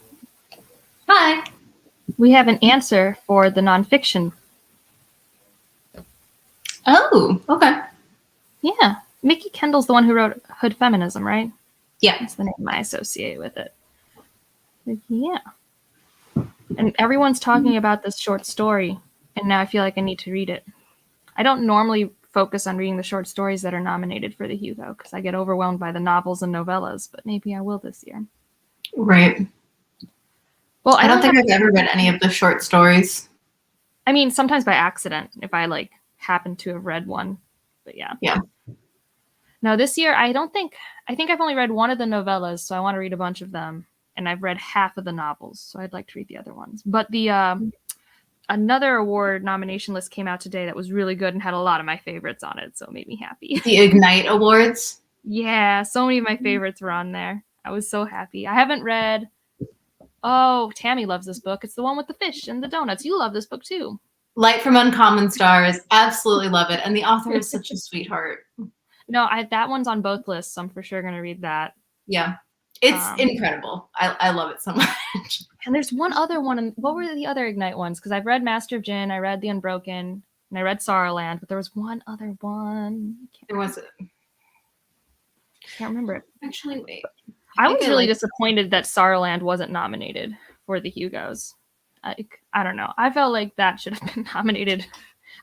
Hi. We have an answer for the nonfiction. Oh, okay. Yeah. Mickey Kendall's the one who wrote Hood Feminism, right? Yeah. That's the name I associate with it. Yeah. And everyone's talking about this short story, and now I feel like I need to read it. I don't normally focus on reading the short stories that are nominated for the Hugo because I get overwhelmed by the novels and novellas, but maybe I will this year. Right. Well, I don't think have I've ever read any of the short stories. I mean, sometimes by accident, if I like happen to have read one. But yeah. Yeah. No, this year I think I've only read one of the novellas, so I want to read a bunch of them. And I've read half of the novels, so I'd like to read the other ones. But the another award nomination list came out today that was really good and had a lot of my favorites on it, so it made me happy. The Ignite Awards. Yeah, so many of my favorites were on there. I was so happy. I haven't read. Oh, Tammy loves this book. It's the one with the fish and the donuts. You love this book too. Light from Uncommon Stars. Absolutely love it. And the author is such a sweetheart. No, that one's on both lists, so I'm for sure going to read that. Yeah. It's incredible. I love it so much. And there's one other one. And what were the other Ignite ones? Because I've read Master of Jin, I read The Unbroken, and I read Sorrowland, but there was one other one. There was a... Can't remember it. Actually, wait. I was really disappointed that Sorrowland wasn't nominated for the Hugos. I don't know. I felt like that should have been nominated.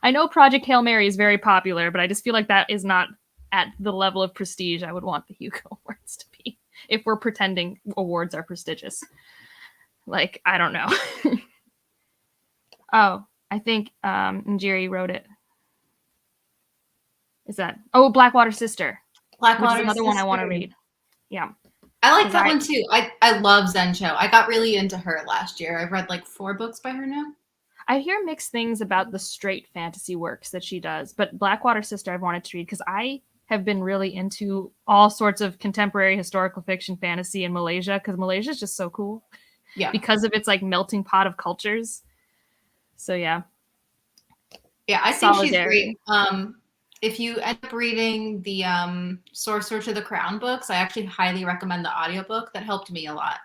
I know Project Hail Mary is very popular, but I just feel like that is not at the level of prestige I would want the Hugo Awards to be if we're pretending awards are prestigious. Like, I don't know. Oh, I think Njiri wrote it. Is that... Oh, Blackwater Sister. Blackwater Which is another Sister. one I want to read. Yeah. I like that one too. I love Zencho. I got really into her last year. I've read like 4 books by her now. I hear mixed things about the straight fantasy works that she does, but Blackwater Sister I've wanted to read because I have been really into all sorts of contemporary historical fiction fantasy in Malaysia because Malaysia is just so cool. Yeah. Because of its like melting pot of cultures. So yeah. Yeah, I think she's great. If you end up reading the Sorcerer to the Crown books, I actually highly recommend the audiobook. That helped me a lot.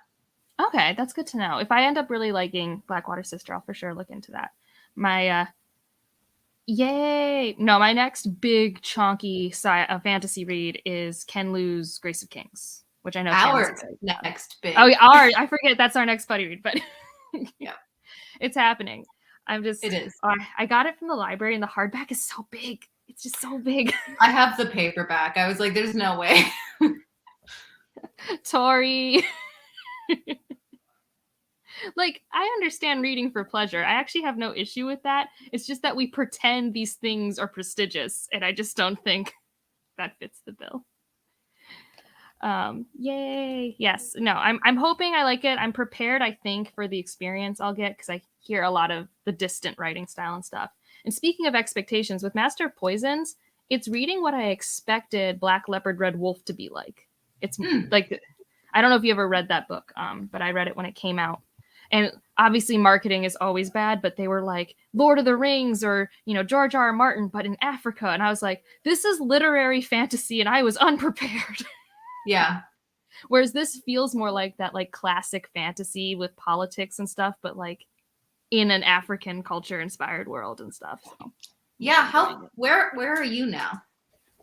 Okay, that's good to know. If I end up really liking Blackwater Sister, I'll for sure look into that. My yay! No, my next big chunky fantasy read is Ken Liu's Grace of Kings, which I know our next big. Oh, yeah, I forget that's our next buddy read, but yeah, it's happening. It is. I got it from the library, and the hardback is so big. It's just so big. I have the paperback. I was like, there's no way. Tori. Like, I understand reading for pleasure. I actually have no issue with that. It's just that we pretend these things are prestigious, and I just don't think that fits the bill. Yay. Yes. No, I'm hoping I like it. I'm prepared, I think, for the experience I'll get because I hear a lot of the distant writing style and stuff. And speaking of expectations, with Master of Poisons, it's reading what I expected Black Leopard Red Wolf to be like. It's like, I don't know if you ever read that book, but I read it when it came out. And obviously marketing is always bad, but they were like Lord of the Rings or, George R.R. Martin, but in Africa. And I was like, this is literary fantasy, and I was unprepared. Yeah. Whereas this feels more like that, like classic fantasy with politics and stuff, but like in an African culture inspired world and stuff. So. Yeah. Where are you now?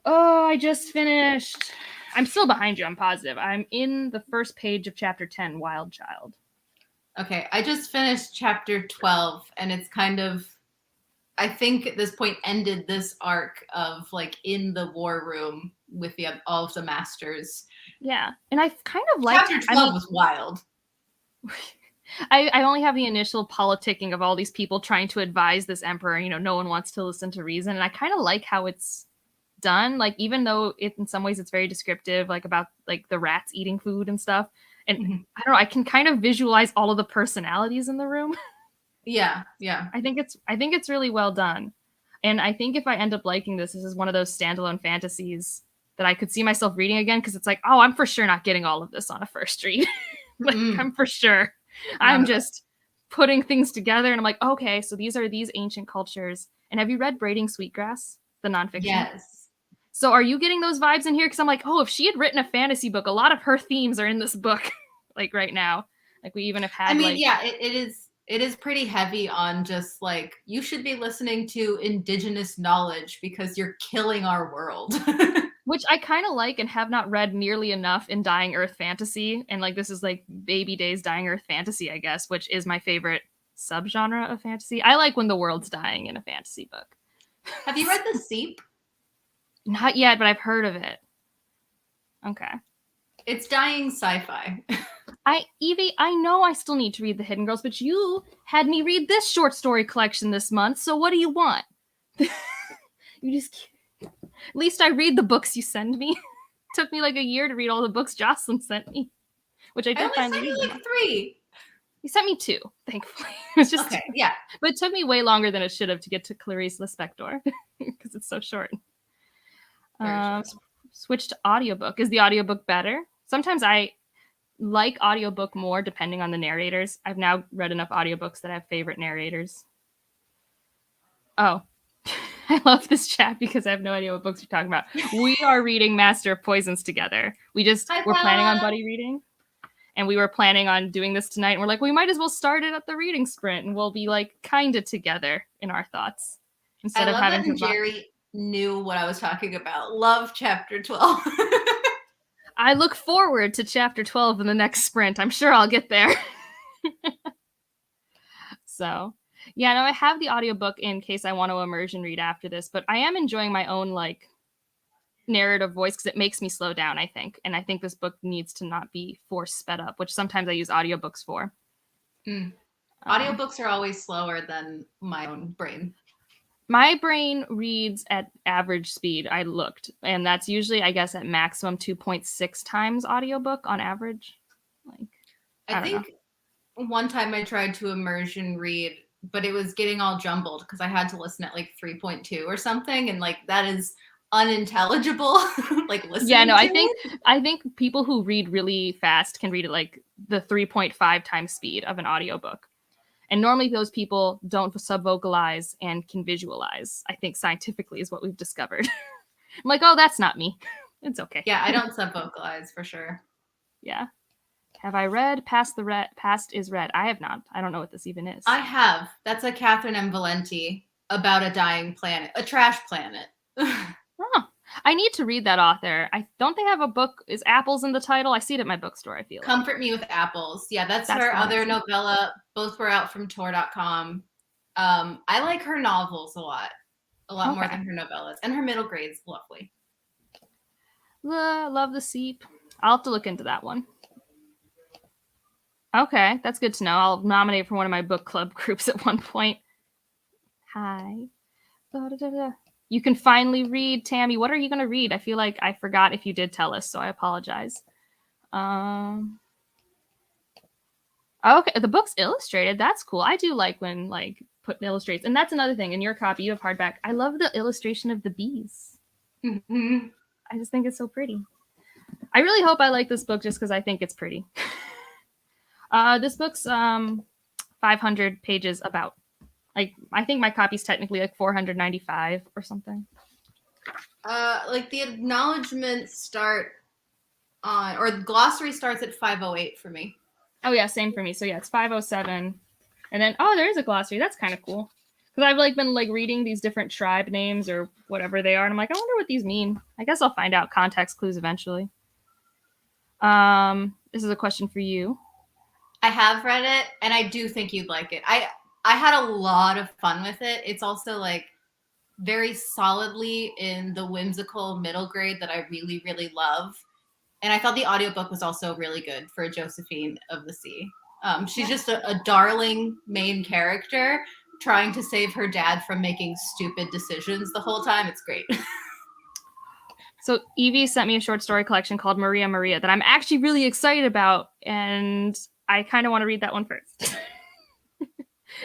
Oh, I just finished. I'm still behind you. I'm positive. I'm in the first page of chapter 10, Wild Child. Okay. I just finished chapter 12, and it's kind of, I think at this point ended this arc of like in the war room with all of the masters. Yeah. And I kind of liked chapter 12 was wild. I only have the initial politicking of all these people trying to advise this emperor. No one wants to listen to reason. And I kind of like how it's done. Like, even though in some ways it's very descriptive, like about like the rats eating food and stuff. And I don't know, I can kind of visualize all of the personalities in the room. Yeah. Yeah. I think it's really well done. And I think if I end up liking this is one of those standalone fantasies that I could see myself reading again. Cause it's like, oh, I'm for sure not getting all of this on a first read. Like, I'm for sure. I'm just putting things together and I'm like, okay, so these are these ancient cultures. And have you read Braiding Sweetgrass, the nonfiction? Yes. So are you getting those vibes in here? Because I'm like, oh, if she had written a fantasy book, a lot of her themes are in this book, like right now. Like we even have had I mean, like yeah, it is pretty heavy on just like you should be listening to indigenous knowledge because you're killing our world. which I kind of like and have not read nearly enough in Dying Earth fantasy. And like this is like Baby Days Dying Earth fantasy, I guess, which is my favorite subgenre of fantasy. I like when the world's dying in a fantasy book. Have you read The Seep? Not yet, but I've heard of it. Okay. It's dying sci-fi. Evie, I know I still need to read The Hidden Girls, but you had me read this short story collection this month, so what do you want? You just at least I read the books you send me. Took me like a year to read all the books Jocelyn sent me, which I did only finally sent read. you like 3. You sent me 2, thankfully. It was just okay, yeah. But it took me way longer than it should have to get to Clarice Lispector because it's so short. Switch to audiobook. Is the audiobook better? Sometimes I like audiobook more depending on the narrators. I've now read enough audiobooks that I have favorite narrators. Oh, I love this chat because I have no idea what books you're talking about. We are reading Master of Poisons together. We're planning on buddy reading. And we were planning on doing this tonight. And we're like, we might as well start it at the reading sprint. And we'll be like kind of together in our thoughts. Instead of having to Jerry knew what I was talking about. Love chapter 12. I look forward to chapter 12 in the next sprint. I'm sure I'll get there. So, yeah, no, I have the audiobook in case I want to immersion read after this, but I am enjoying my own like narrative voice because it makes me slow down, I think. And I think this book needs to not be force sped up, which sometimes I use audiobooks for. Audiobooks are always slower than my own brain. My brain reads at average speed. I looked, and that's usually, I guess, at maximum 2.6 times audiobook on average. Like, I think one time I tried to immersion read, but it was getting all jumbled because I had to listen at like 3.2 or something, and like that is unintelligible. Like listening. Yeah, no, I think people who read really fast can read at like the 3.5 times speed of an audiobook. And normally those people don't subvocalize and can visualize. I think scientifically is what we've discovered. I'm like, oh, that's not me. It's okay. Yeah, I don't subvocalize for sure. Yeah. Have I read Past is Red? I have not. I don't know what this even is. I have. That's a Catherine M. Valenti about a dying planet, a trash planet. Oh, I need to read that author. I don't they have a book? Is Apples in the title? I see it at my bookstore. I feel Comfort Me with Apples. Yeah, that's her other novella. Both were out from Tor.com. I like her novels a lot more than her novellas, and her middle grade's lovely. Love the Seep. I'll have to look into that one. Okay, that's good to know. I'll nominate for one of my book club groups at one point. Hi. You can finally read, Tammy. What are you going to read? I feel like I forgot if you did tell us, so I apologize. Okay, the book's illustrated. That's cool. I do like when like put illustrates. And that's another thing. In your copy, you have hardback. I love the illustration of the bees. Mm-hmm. I just think it's so pretty. I really hope I like this book just because I think it's pretty. This book's 500 pages about. Like, I think my copy's technically like 495 or something. Like the acknowledgements start on, or the glossary starts at 508 for me. Oh yeah, same for me. So yeah, it's 507. And then, oh, there is a glossary. That's kind of cool. Because I've like been like reading these different tribe names or whatever they are. And I'm like, I wonder what these mean. I guess I'll find out context clues eventually. This is a question for you. I have read it, and I do think you'd like it. I had a lot of fun with it. It's also like very solidly in the whimsical middle grade that I really, really love. And I thought the audiobook was also really good for Josephine of the Sea. She's just a darling main character trying to save her dad from making stupid decisions the whole time. It's great. So Evie sent me a short story collection called Maria Maria that I'm actually really excited about. And I kind of want to read that one first.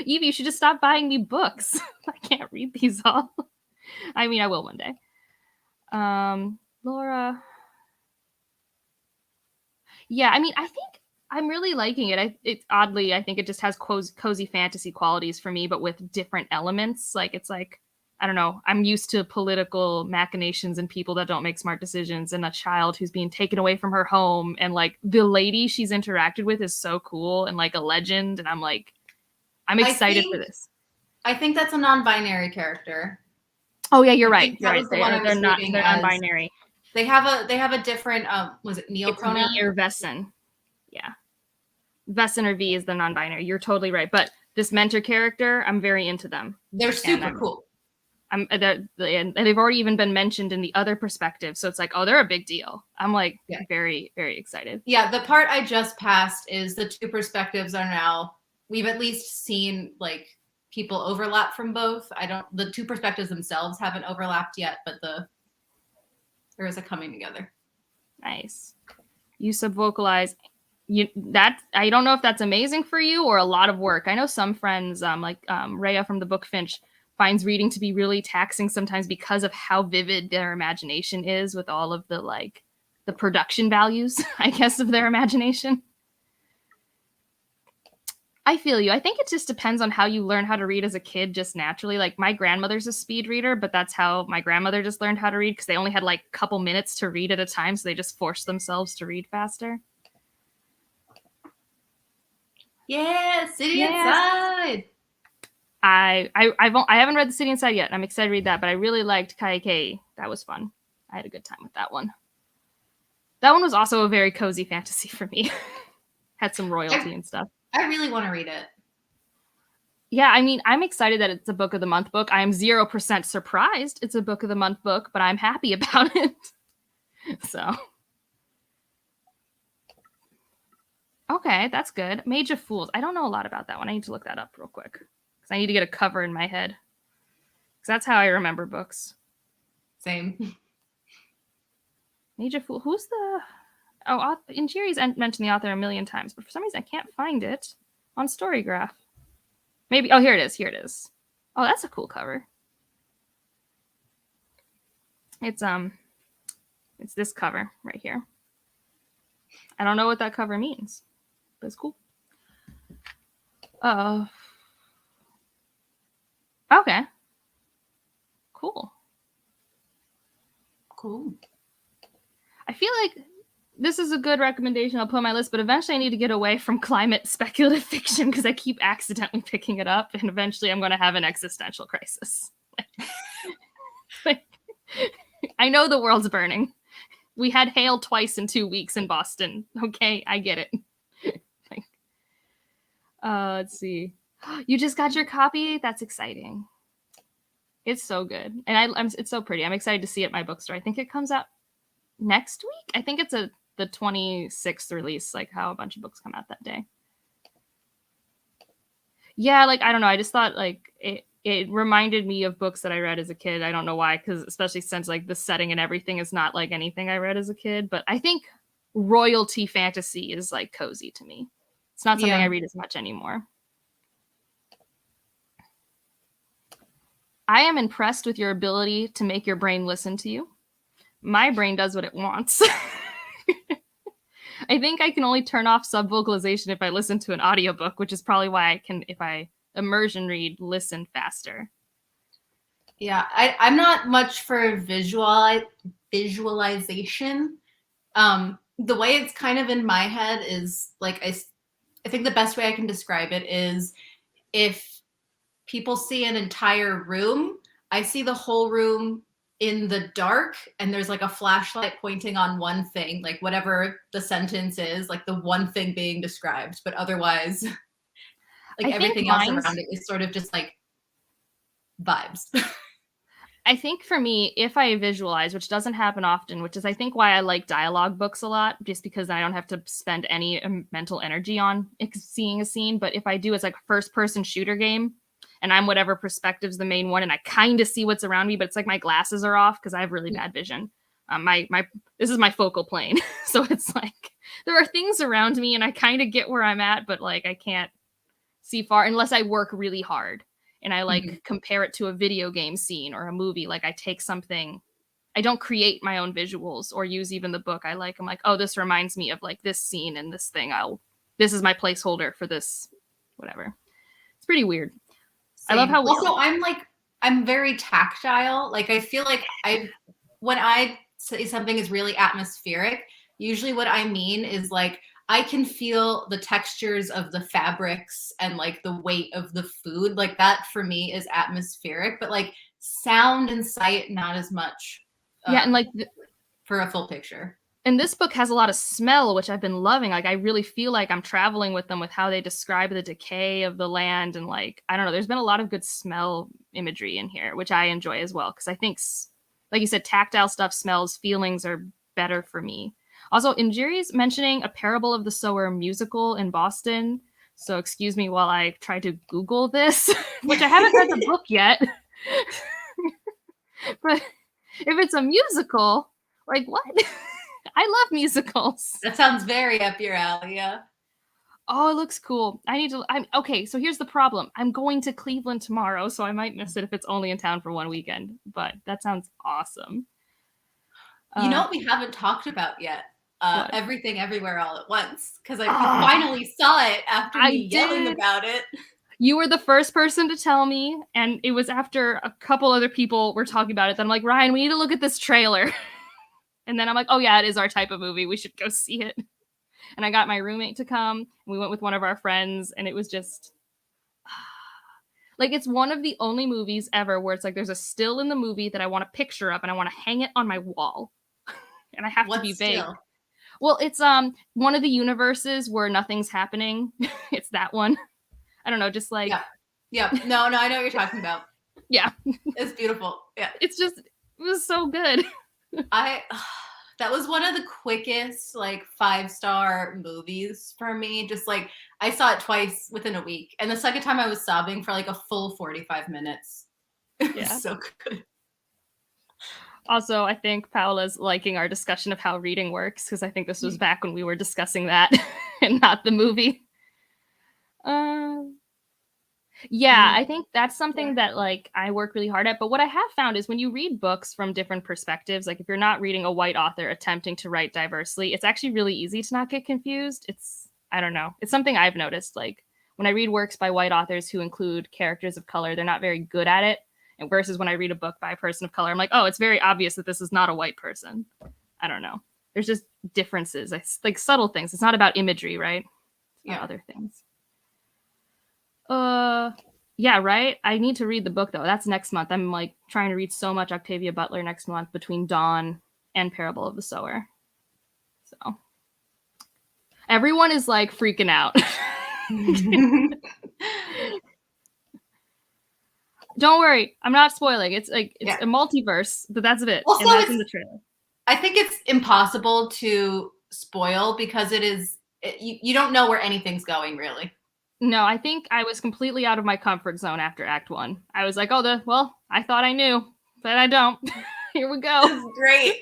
Evie, you should just stop buying me books. I can't read these all. I mean, I will one day. Laura. Yeah, I mean, I think I'm really liking it. It's oddly, I think it just has cozy fantasy qualities for me, but with different elements. Like, it's like I don't know, I'm used to political machinations and people that don't make smart decisions, and a child who's being taken away from her home, and like the lady she's interacted with is so cool and like a legend, and I'm like, I'm excited for this. I think that's a non-binary character. Oh yeah, you're right. You're right. They're non-binary. They have a different was it neopronoun? V or Vesson. Yeah. Vesson or V is the non-binary. You're totally right. But this mentor character, I'm very into them. They're super cool. And they've already even been mentioned in the other perspective. So it's like, oh, they're a big deal. I'm like very, very excited. Yeah, the part I just passed is the two perspectives are now, we've at least seen like people overlap from both. The two perspectives themselves haven't overlapped yet, but there is a coming together. Nice. You subvocalize. I don't know if that's amazing for you or a lot of work. I know some friends, like Rhea from the Book Finch, finds reading to be really taxing sometimes because of how vivid their imagination is with all of the like the production values, I guess, of their imagination. I feel you. I think it just depends on how you learn how to read as a kid, just naturally. Like my grandmother's a speed reader, but that's how my grandmother just learned how to read because they only had like a couple minutes to read at a time, so they just forced themselves to read faster. Yeah, City Inside. I haven't read The City Inside yet. I'm excited to read that, but I really liked Kaike. That was fun. I had a good time with that one. That one was also a very cozy fantasy for me. Had some royalty and stuff. I really want to read it. Yeah, I mean, I'm excited that it's a book of the month book. I am 0% surprised it's a book of the month book, but I'm happy about it. So. Okay, that's good. Mage of Fools. I don't know a lot about that one. I need to look that up real quick. Because I need to get a cover in my head. Because that's how I remember books. Same. Mage of Fools. Who's the... Oh, Injiri's mentioned the author a million times, but for some reason I can't find it on Storygraph. Maybe... Oh, here it is. Here it is. Oh, that's a cool cover. It's this cover right here. I don't know what that cover means, but it's cool. Okay. Cool. I feel like this is a good recommendation I'll put on my list, but eventually I need to get away from climate speculative fiction because I keep accidentally picking it up, and eventually I'm going to have an existential crisis. I know the world's burning. We had hail twice in 2 weeks in Boston. Okay, I get it. Let's see. You just got your copy? That's exciting. It's so good. And it's so pretty. I'm excited to see it at my bookstore. I think it comes out next week. I think it's the 26th release, like how a bunch of books come out that day. Yeah, like, I don't know. I just thought like it reminded me of books that I read as a kid. I don't know why, because especially since like the setting and everything is not like anything I read as a kid. But I think royalty fantasy is like cozy to me. It's not something I read as much anymore. I am impressed with your ability to make your brain listen to you. My brain does what it wants. I think I can only turn off subvocalization if I listen to an audiobook, which is probably why I can, if I immersion read, listen faster. Yeah, I'm not much for visualization. The way it's kind of in my head is like, I think the best way I can describe it is if people see an entire room, I see the whole room in the dark, and there's like a flashlight pointing on one thing, like whatever the sentence is, like the one thing being described, but otherwise like everything else around it is sort of just like vibes. I think for me, if I visualize, which doesn't happen often, which is I think why I like dialogue books a lot, just because I don't have to spend any mental energy on seeing a scene. But if I do, it's like a first-person shooter game, and I'm whatever perspective's the main one, and I kind of see what's around me, but it's like my glasses are off because I have really bad vision. This is my focal plane, so it's like there are things around me, and I kind of get where I'm at, but like I can't see far unless I work really hard. And I like compare it to a video game scene or a movie. Like I take something, I don't create my own visuals or use even the book. I'm like, oh, this reminds me of like this scene and this thing. This is my placeholder for this, whatever. It's pretty weird. Same. I love how also I'm like I'm very tactile. Like I feel like when I say something is really atmospheric, usually what I mean is like I can feel the textures of the fabrics and like the weight of the food. Like that for me is atmospheric, but like sound and sight not as much Yeah, and like for a full picture. and this book has a lot of smell, which I've been loving. Like I really feel like I'm traveling with them with how they describe the decay of the land, and like I don't know, there's been a lot of good smell imagery in here, which I enjoy as well because I think, like you said, tactile stuff, smells, feelings are better for me. Also, Injiri's mentioning a Parable of the Sower musical in Boston. So excuse me while I try to Google this, which I haven't read the book yet. But if it's a musical, like what? I love musicals. That sounds very up your alley, yeah. Oh, it looks cool. I'm okay. So here's the problem. I'm going to Cleveland tomorrow, so I might miss it if it's only in town for one weekend. But that sounds awesome. You know what we haven't talked about yet? Everything Everywhere All at Once, because I finally saw it after me yelling about it. You were the first person to tell me, and it was after a couple other people were talking about it. Then I'm like, Ryan, we need to look at this trailer. And then I'm like, oh yeah, it is our type of movie. We should go see it. And I got my roommate to come. And we went with one of our friends, and it was just like it's one of the only movies ever where it's like there's a still in the movie that I want a picture of, and I want to hang it on my wall. And I have to be vague. Still? Well, it's one of the universes where nothing's happening. It's that one. I don't know, just like yeah. No, I know what you're talking about. Yeah, it's beautiful. Yeah, it was so good. That was one of the quickest like 5-star movies for me. Just like I saw it twice within a week, and the second time I was sobbing for like a full 45 minutes. It was so good. Also, I think Paola's liking our discussion of how reading works because I think this was back when we were discussing that and not the movie. Yeah, I think that's something that like I work really hard at. But what I have found is when you read books from different perspectives, like if you're not reading a white author attempting to write diversely, it's actually really easy to not get confused. I don't know. It's something I've noticed. Like when I read works by white authors who include characters of color, they're not very good at it. And versus when I read a book by a person of color, I'm like, oh, it's very obvious that this is not a white person. I don't know. There's just differences, like subtle things. It's not about imagery, right? It's other things. Yeah, right? I need to read the book, though. That's next month. I'm, like, trying to read so much Octavia Butler next month between Dawn and Parable of the Sower. So. Everyone is, like, freaking out. Don't worry. I'm not spoiling. It's, like, it's a multiverse, but that's it. Also, and that's in the trailer. I think it's impossible to spoil because you don't know where anything's going, really. No, I think I was completely out of my comfort zone after Act 1. I was like, I thought I knew, but I don't. Here we go. This is great.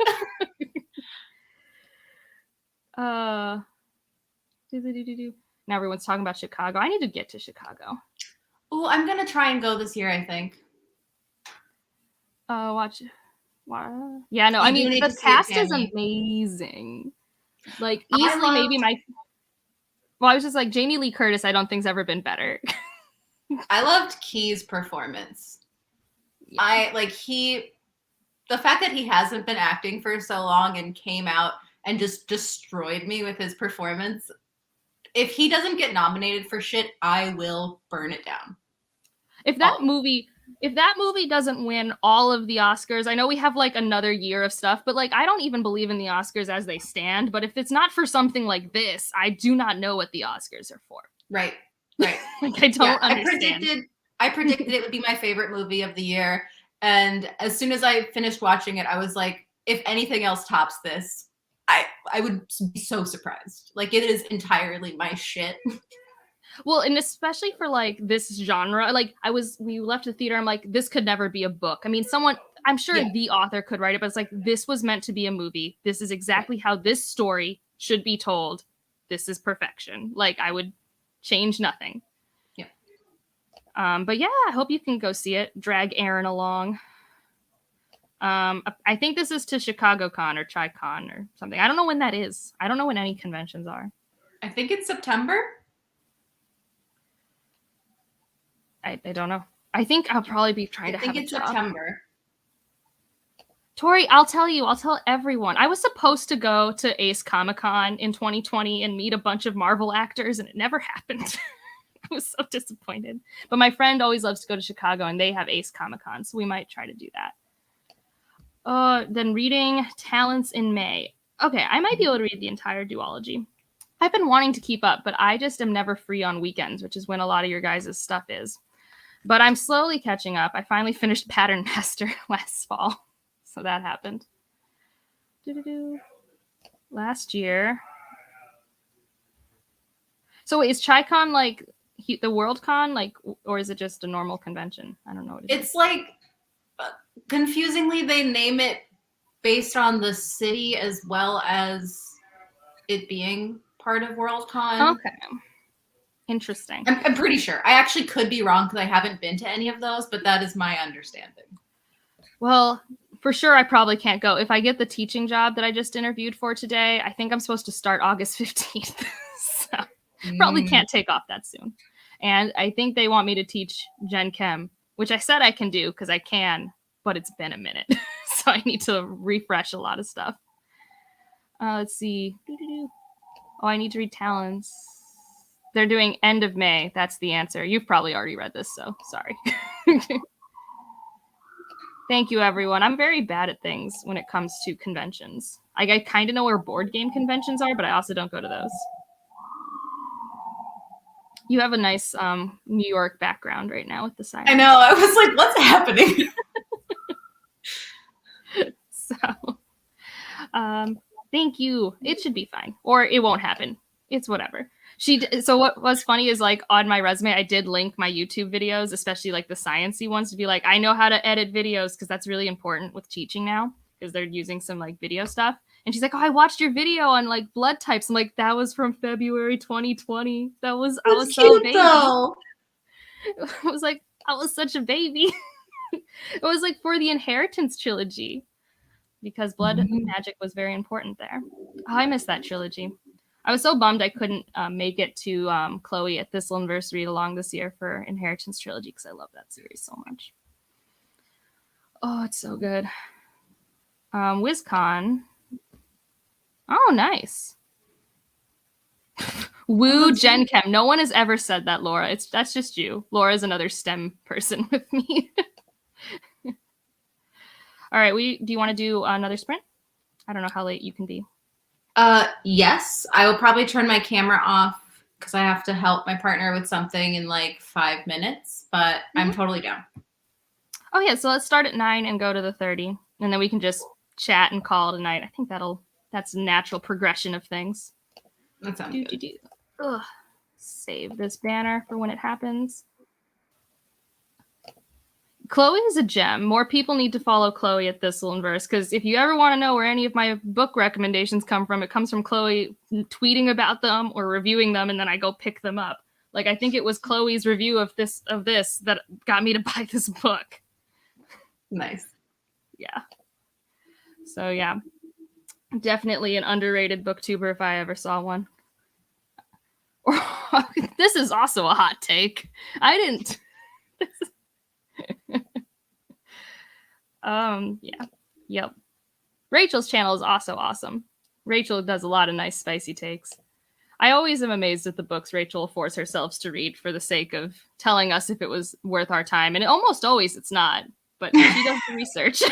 Now everyone's talking about Chicago. I need to get to Chicago. Oh, I'm going to try and go this year, I think. Watch. Yeah, no, I mean, the cast is amazing. Like, easily maybe my... Well, I was just like, Jamie Lee Curtis, I don't think's ever been better. I loved Key's performance. Yeah. The fact that he hasn't been acting for so long and came out and just destroyed me with his performance. If he doesn't get nominated for shit, I will burn it down. If that movie doesn't win all of the Oscars, I know we have like another year of stuff, but like I don't even believe in the Oscars as they stand. But if it's not for something like this, I do not know what the Oscars are for. Right. Like I don't understand. I predicted it would be my favorite movie of the year. And as soon as I finished watching it, I was like, if anything else tops this, I would be so surprised. Like it is entirely my shit. Well, and especially for like this genre, like we left the theater. I'm like, this could never be a book. I mean, I'm sure the author could write it, but it's like, this was meant to be a movie. This is exactly how this story should be told. This is perfection. Like I would change nothing. Yeah. But yeah, I hope you can go see it. Drag Aaron along. I think this is to Chicago Con or Chi-Con or something. I don't know when that is. I don't know when any conventions are. I think it's September. I don't know. I think I'll probably be trying to I think have it's a job. September. Tori, I'll tell everyone. I was supposed to go to Ace Comic-Con in 2020 and meet a bunch of Marvel actors, and it never happened. I was so disappointed. But my friend always loves to go to Chicago, and they have Ace Comic-Con, so we might try to do that. Then reading Talents in May. Okay, I might be able to read the entire duology. I've been wanting to keep up, but I just am never free on weekends, which is when a lot of your guys' stuff is. But I'm slowly catching up. I finally finished Pattern Master last fall. So that happened. Last year. So wait, is ChiCon like the World Con, like, or is it just a normal convention? I don't know what it is. It's like, confusingly, they name it based on the city as well as it being part of WorldCon. Okay. Interesting. I'm pretty sure. I actually could be wrong because I haven't been to any of those, but that is my understanding. Well, for sure, I probably can't go. If I get the teaching job that I just interviewed for today, I think I'm supposed to start August 15th. So probably can't take off that soon. And I think they want me to teach Gen Chem, which I said I can do because I can, but it's been a minute. So I need to refresh a lot of stuff. Let's see. Oh, I need to read Talents. They're doing end of May. That's the answer. You've probably already read this, so sorry. Thank you, everyone. I'm very bad at things when it comes to conventions. I kind of know where board game conventions are, but I also don't go to those. You have a nice New York background right now with the sign. I know. I was like, what's happening? So, thank you. It should be fine. Or it won't happen. It's whatever. So what was funny is, like, on my resume, I did link my YouTube videos, especially like the science-y ones, to be like, I know how to edit videos because that's really important with teaching now because they're using some like video stuff. And she's like, oh, I watched your video on like blood types. I'm like, that was from February 2020. I was so baby. Though. I was like, I was such a baby. It was like for the Inheritance trilogy because blood magic was very important there. Oh, I miss that trilogy. I was so bummed I couldn't make it to Chloe at Thistleverse Read Along this year for Inheritance Trilogy because I love that series so much. Oh, it's so good. WizCon. Oh, nice. Woo Gen Chem. No one has ever said that, Laura. That's just you. Laura's another STEM person with me. All right, do you want to do another sprint? I don't know how late you can be. Yes, I will probably turn my camera off because I have to help my partner with something in like 5 minutes, but I'm totally down. Oh yeah, so let's start at 9 and go to the 30, and then we can just chat and call it a night. I think that's a natural progression of things. That sounds good. Ugh. Save this banner for when it happens. Chloe is a gem. More people need to follow Chloe at Thistleverse because if you ever want to know where any of my book recommendations come from, it comes from Chloe tweeting about them or reviewing them, and then I go pick them up. Like, I think it was Chloe's review of this that got me to buy this book. Nice. Yeah. So yeah, definitely an underrated booktuber if I ever saw one. This is also a hot take. I didn't. Yeah. Yep. Rachel's channel is also awesome. Rachel does a lot of nice spicy takes. I always am amazed at the books Rachel will force herself to read for the sake of telling us if it was worth our time. And almost always it's not, but she does the research.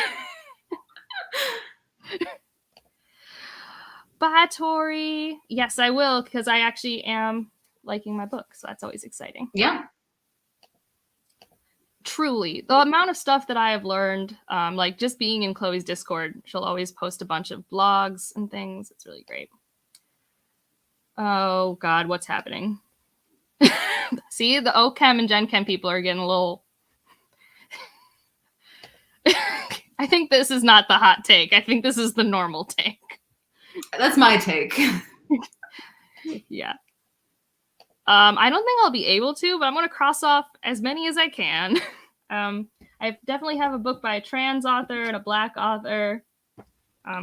Bye, Tori. Yes, I will, because I actually am liking my book, so that's always exciting. Yeah. Truly, the amount of stuff that I have learned, like just being in Chloe's Discord, she'll always post a bunch of blogs and things. It's really great. Oh, God, what's happening? See, the OChem and Gen Chem people are getting a little... I think this is not the hot take. I think this is the normal take. That's my take. Yeah. I don't think I'll be able to, but I'm going to cross off as many as I can. I definitely have a book by a trans author and a Black author.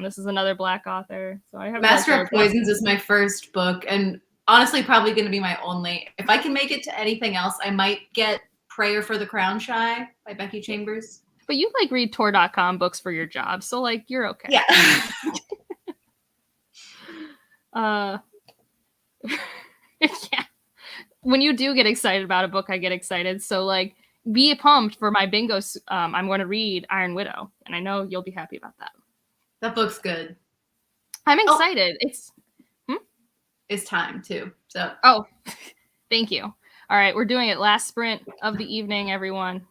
This is another Black author. So I have Master of Poisons is my first book, and honestly, probably going to be my only. If I can make it to anything else, I might get Prayer for the Crown Shy by Becky Chambers. But you like read Tor.com books for your job, so like you're okay. Yeah. Yeah. When you do get excited about a book, I get excited. So like be pumped for my bingo. I'm going to read Iron Widow, and I know you'll be happy about that. That book's good. I'm excited. It's time too. So Thank you. All right, we're doing it. Last sprint of the evening, everyone.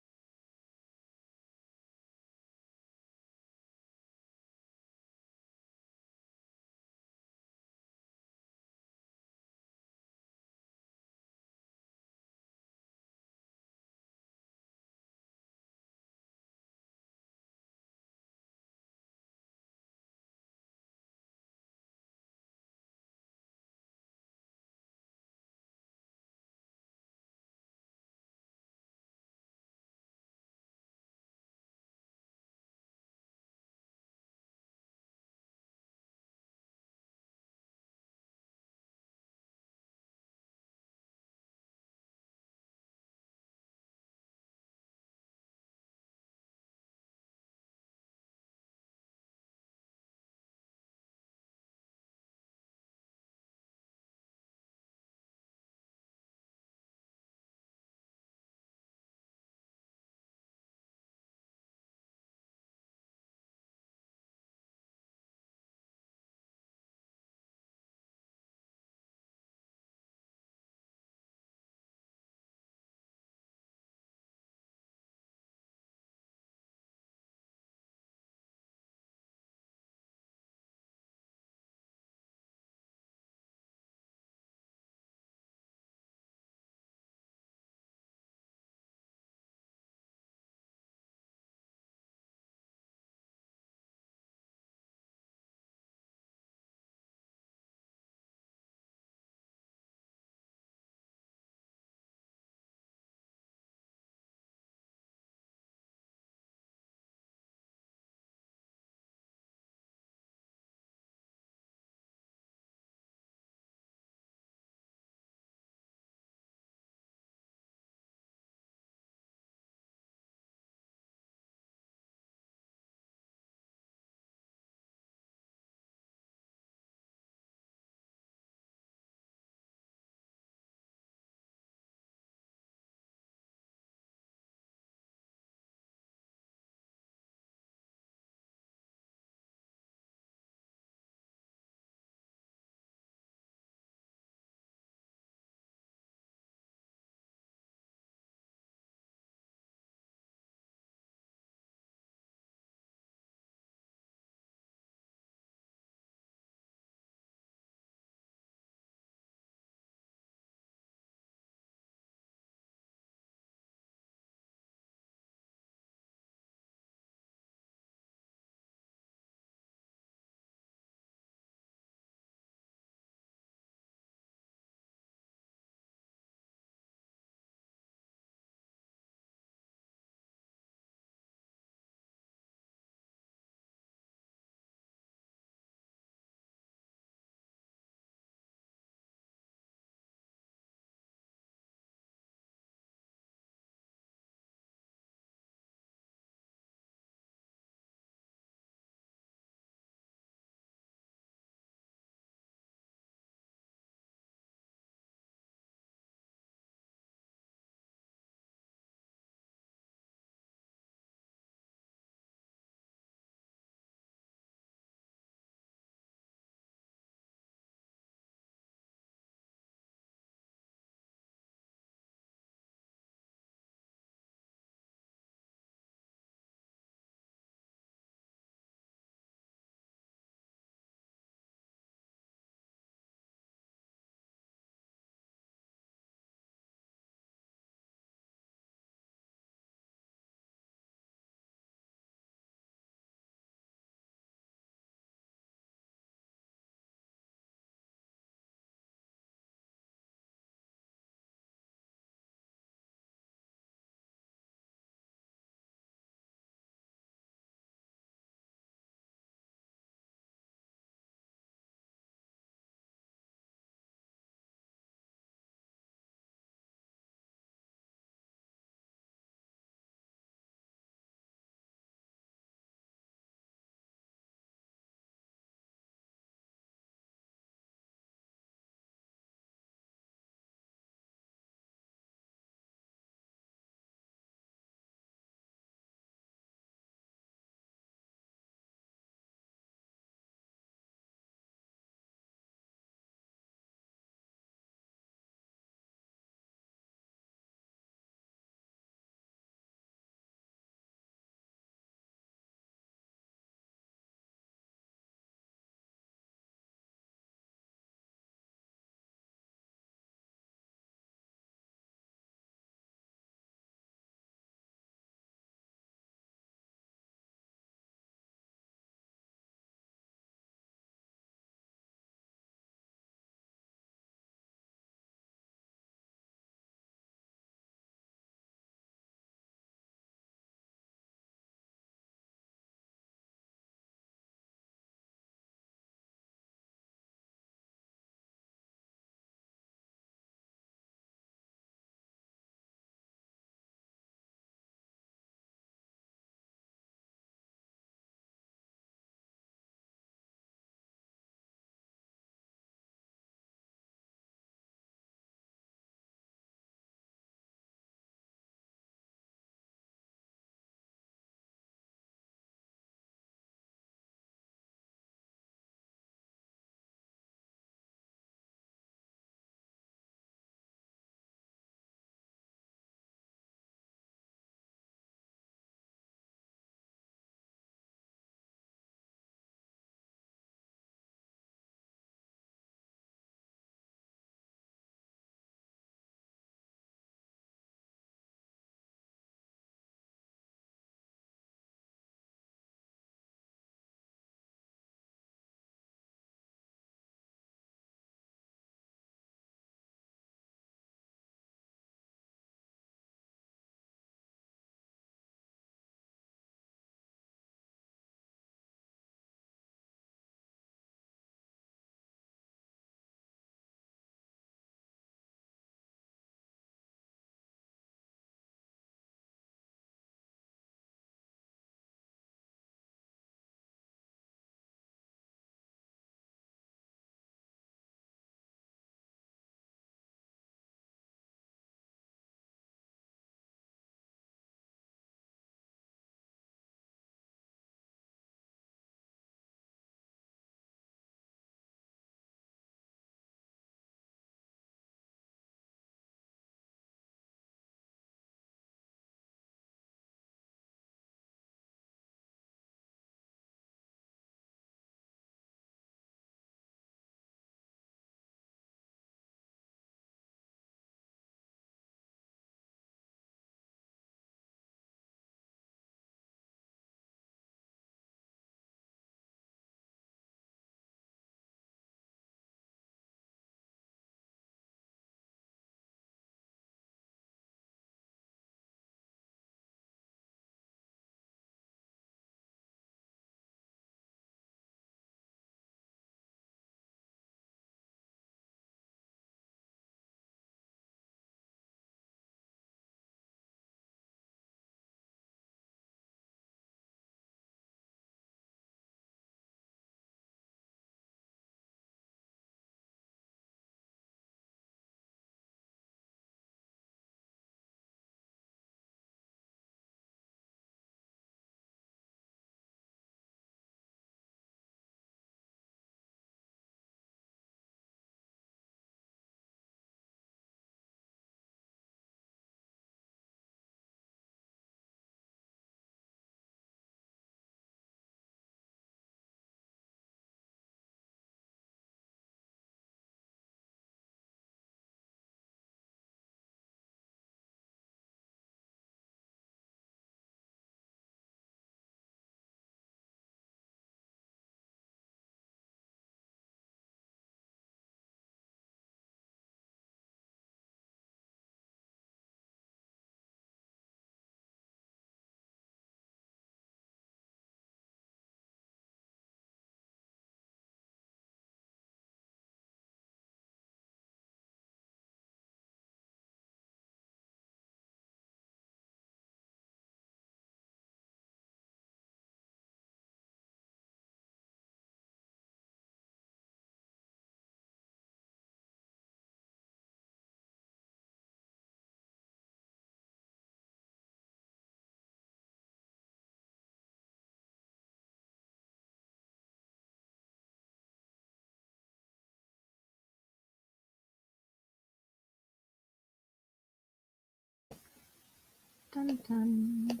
Dun, dun.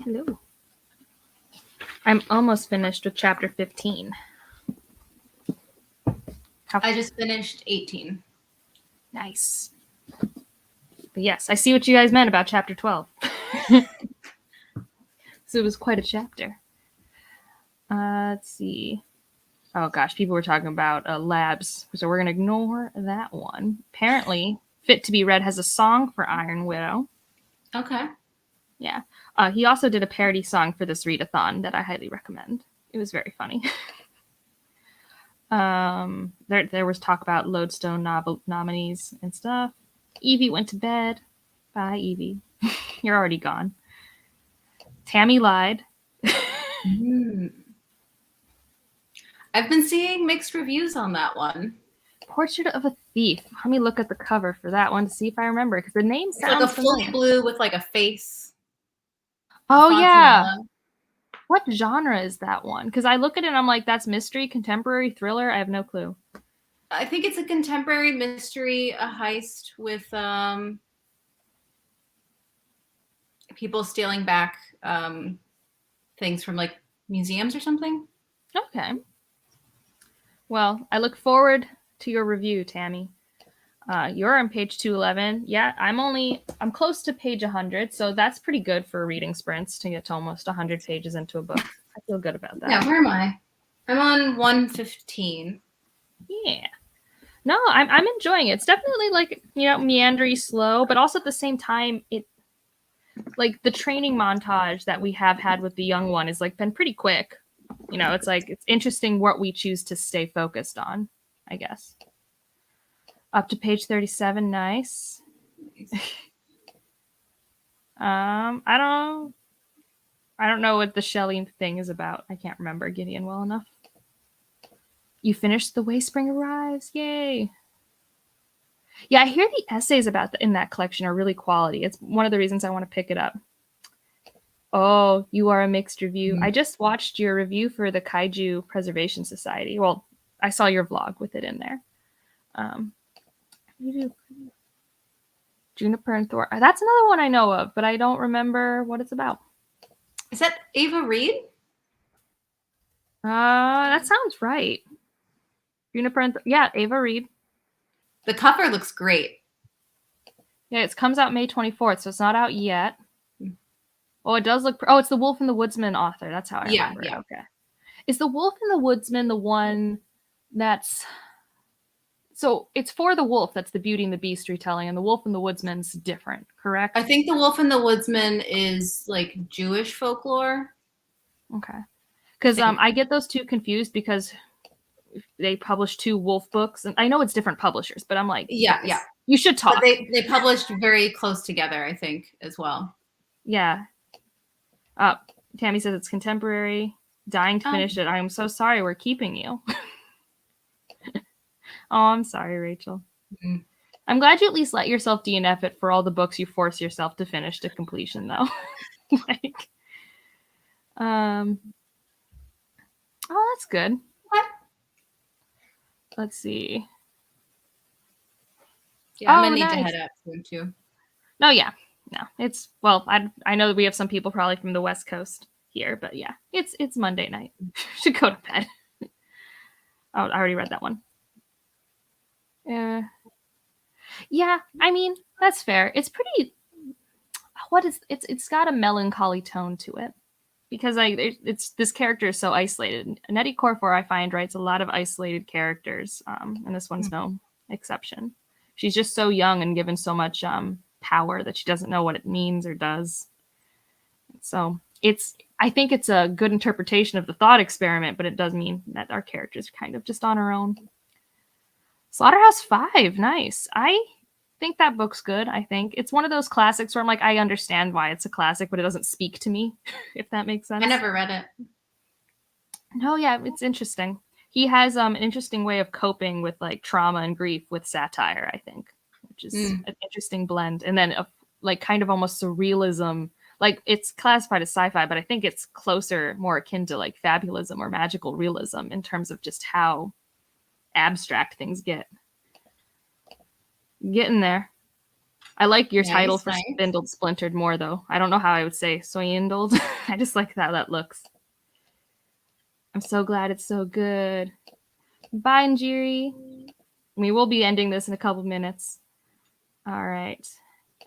Hello. I'm almost finished with chapter 15. I just finished 18. Nice. But yes, I see what you guys meant about chapter 12. So it was quite a chapter. Let's see. Oh gosh, people were talking about labs, so we're gonna ignore that one. Apparently, Fit to Be Read has a song for Iron Widow. Okay. Yeah. He also did a parody song for this readathon that I highly recommend. It was very funny. There was talk about Lodestone nominees and stuff. Evie went to bed. Bye, Evie. You're already gone. Tammy lied. I've been seeing mixed reviews on that one. Portrait of a Thief. Let me look at the cover for that one to see if I remember, because the name sounds like a familiar. full blue with like a face. Oh yeah. What genre is that one? Because I look at it and I'm like, that's mystery, contemporary, thriller. I have no clue. I think it's a contemporary mystery, a heist with people stealing back things from like museums or something. Okay. Well, I look forward to your review, Tammy. You're on page 211. Yeah, I'm close to page 100, so that's pretty good for reading sprints to get to almost 100 pages into a book. I feel good about that. Yeah, where am I? I'm on 115. Yeah. No, I'm enjoying it. It's definitely like, meandering, slow, but also at the same time, it like the training montage that we have had with the young one is like been pretty quick. It's like it's interesting what we choose to stay focused on, I guess. Up to page 37, nice. I don't know what the Shelley thing is about. I can't remember Gideon well enough. You finished The Way Spring Arrives. Yay. Yeah, I hear the essays in that collection are really quality. It's one of the reasons I want to pick it up. Oh, you are a mixed review. I just watched your review for the Kaiju Preservation Society. Well, I saw your vlog with it in there. You do Juniper and Thor. That's another one I know of, but I don't remember what it's about. Is that Ava Reed? That sounds right. Juniper and yeah, Ava Reed. The cover looks great. Yeah, it comes out May 24th, so it's not out yet. Oh, it does look. Oh, it's the Wolf and the Woodsman author. That's how I remember it. Okay. Is the Wolf and the Woodsman the one that's? So it's for the wolf. That's the Beauty and the Beast retelling, and the Wolf and the Woodsman's different, correct? I think the Wolf and the Woodsman is like Jewish folklore. Okay. Because I get those two confused because they publish two wolf books, and I know it's different publishers, but I'm like, yeah. You should talk. But they published very close together, I think, as well. Yeah. Tammy says it's contemporary. Dying to finish it. I'm so sorry we're keeping you. Oh, I'm sorry, Rachel. Mm-hmm. I'm glad you at least let yourself DNF it for all the books you force yourself to finish to completion, though. Oh, that's good. What? Let's see. Yeah, I'm gonna need to head out soon too. No, yeah. No, I know that we have some people probably from the West Coast here, but yeah, it's Monday night. Should go to bed. Oh, I already read that one. Yeah, I mean, that's fair. It's pretty. It's got a melancholy tone to it because this character is so isolated. Nettie Corfor, I find, writes a lot of isolated characters, and this one's no exception. She's just so young and given so much power that she doesn't know what it means or does. So I think it's a good interpretation of the thought experiment, but it does mean that our character's kind of just on her own. Slaughterhouse 5, nice. I think that book's good. I think it's one of those classics where I'm like, I understand why it's a classic, but it doesn't speak to me, if that makes sense. I never read it. No, yeah, it's interesting. He has an interesting way of coping with like trauma and grief with satire, I think, which is an interesting blend. And then like kind of almost surrealism. Like it's classified as sci-fi, but I think it's closer, more akin to like fabulism or magical realism in terms of just how abstract things get. Getting there. I like your title Nice, for nice. Spindled Splintered more, though. I don't know how I would say Soyindled. I just like how that looks. I'm so glad it's so good. Bye, Njiri. We will be ending this in a couple minutes. All right.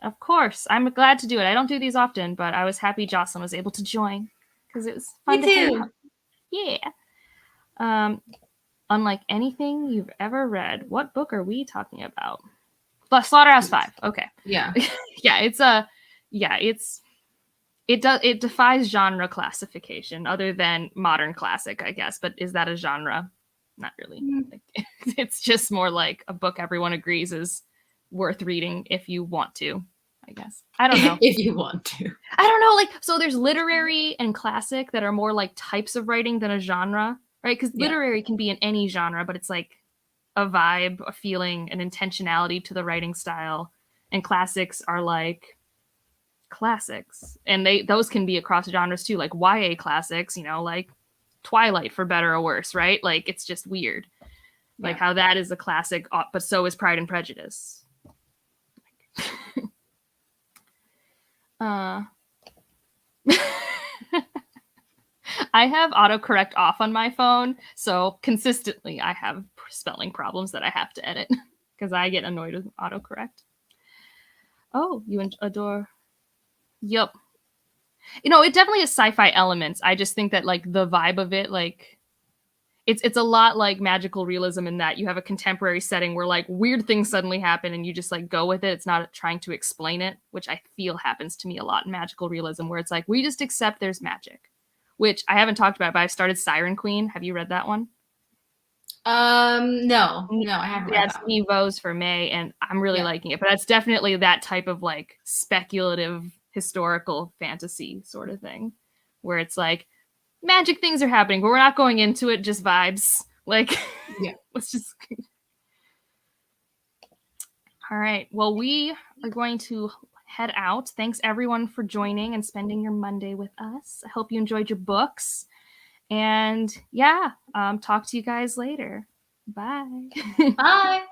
Of course, I'm glad to do it. I don't do these often, but I was happy Jocelyn was able to join because it was fun Me to hang too. out. Yeah. Unlike anything you've ever read, what book are we talking about? Slaughterhouse 5. Okay. Yeah. Yeah, it defies genre classification other than modern classic, I guess. But is that a genre? Not really. It's just more like a book everyone agrees is worth reading if you want to, I guess. I don't know. If you want to. I don't know. Like, so there's literary and classic that are more like types of writing than a genre, right? Because literary can be in any genre, but it's like a vibe, a feeling, an intentionality to the writing style. And classics are like classics, and those can be across genres too, like YA classics, like Twilight for better or worse, right? Like it's just weird, like how that is a classic, but so is Pride and Prejudice. I have autocorrect off on my phone, so consistently I have spelling problems that I have to edit because I get annoyed with autocorrect. Oh, you adore. Yep. It definitely has sci-fi elements. I just think that like the vibe of it, like it's a lot like magical realism in that you have a contemporary setting where like weird things suddenly happen and you just like go with it. It's not trying to explain it, which I feel happens to me a lot in magical realism, where it's like we just accept there's magic, which I haven't talked about, but I started Siren Queen. Have you read that one? No, I haven't read That's that one. Evo's for May, and I'm really liking it. But that's definitely that type of like speculative historical fantasy sort of thing, where it's like magic things are happening, but we're not going into it, just vibes. Like, let's just. All right. Well, we are going to head out. Thanks everyone for joining and spending your Monday with us. I hope you enjoyed your books. And talk to you guys later. Bye. Bye.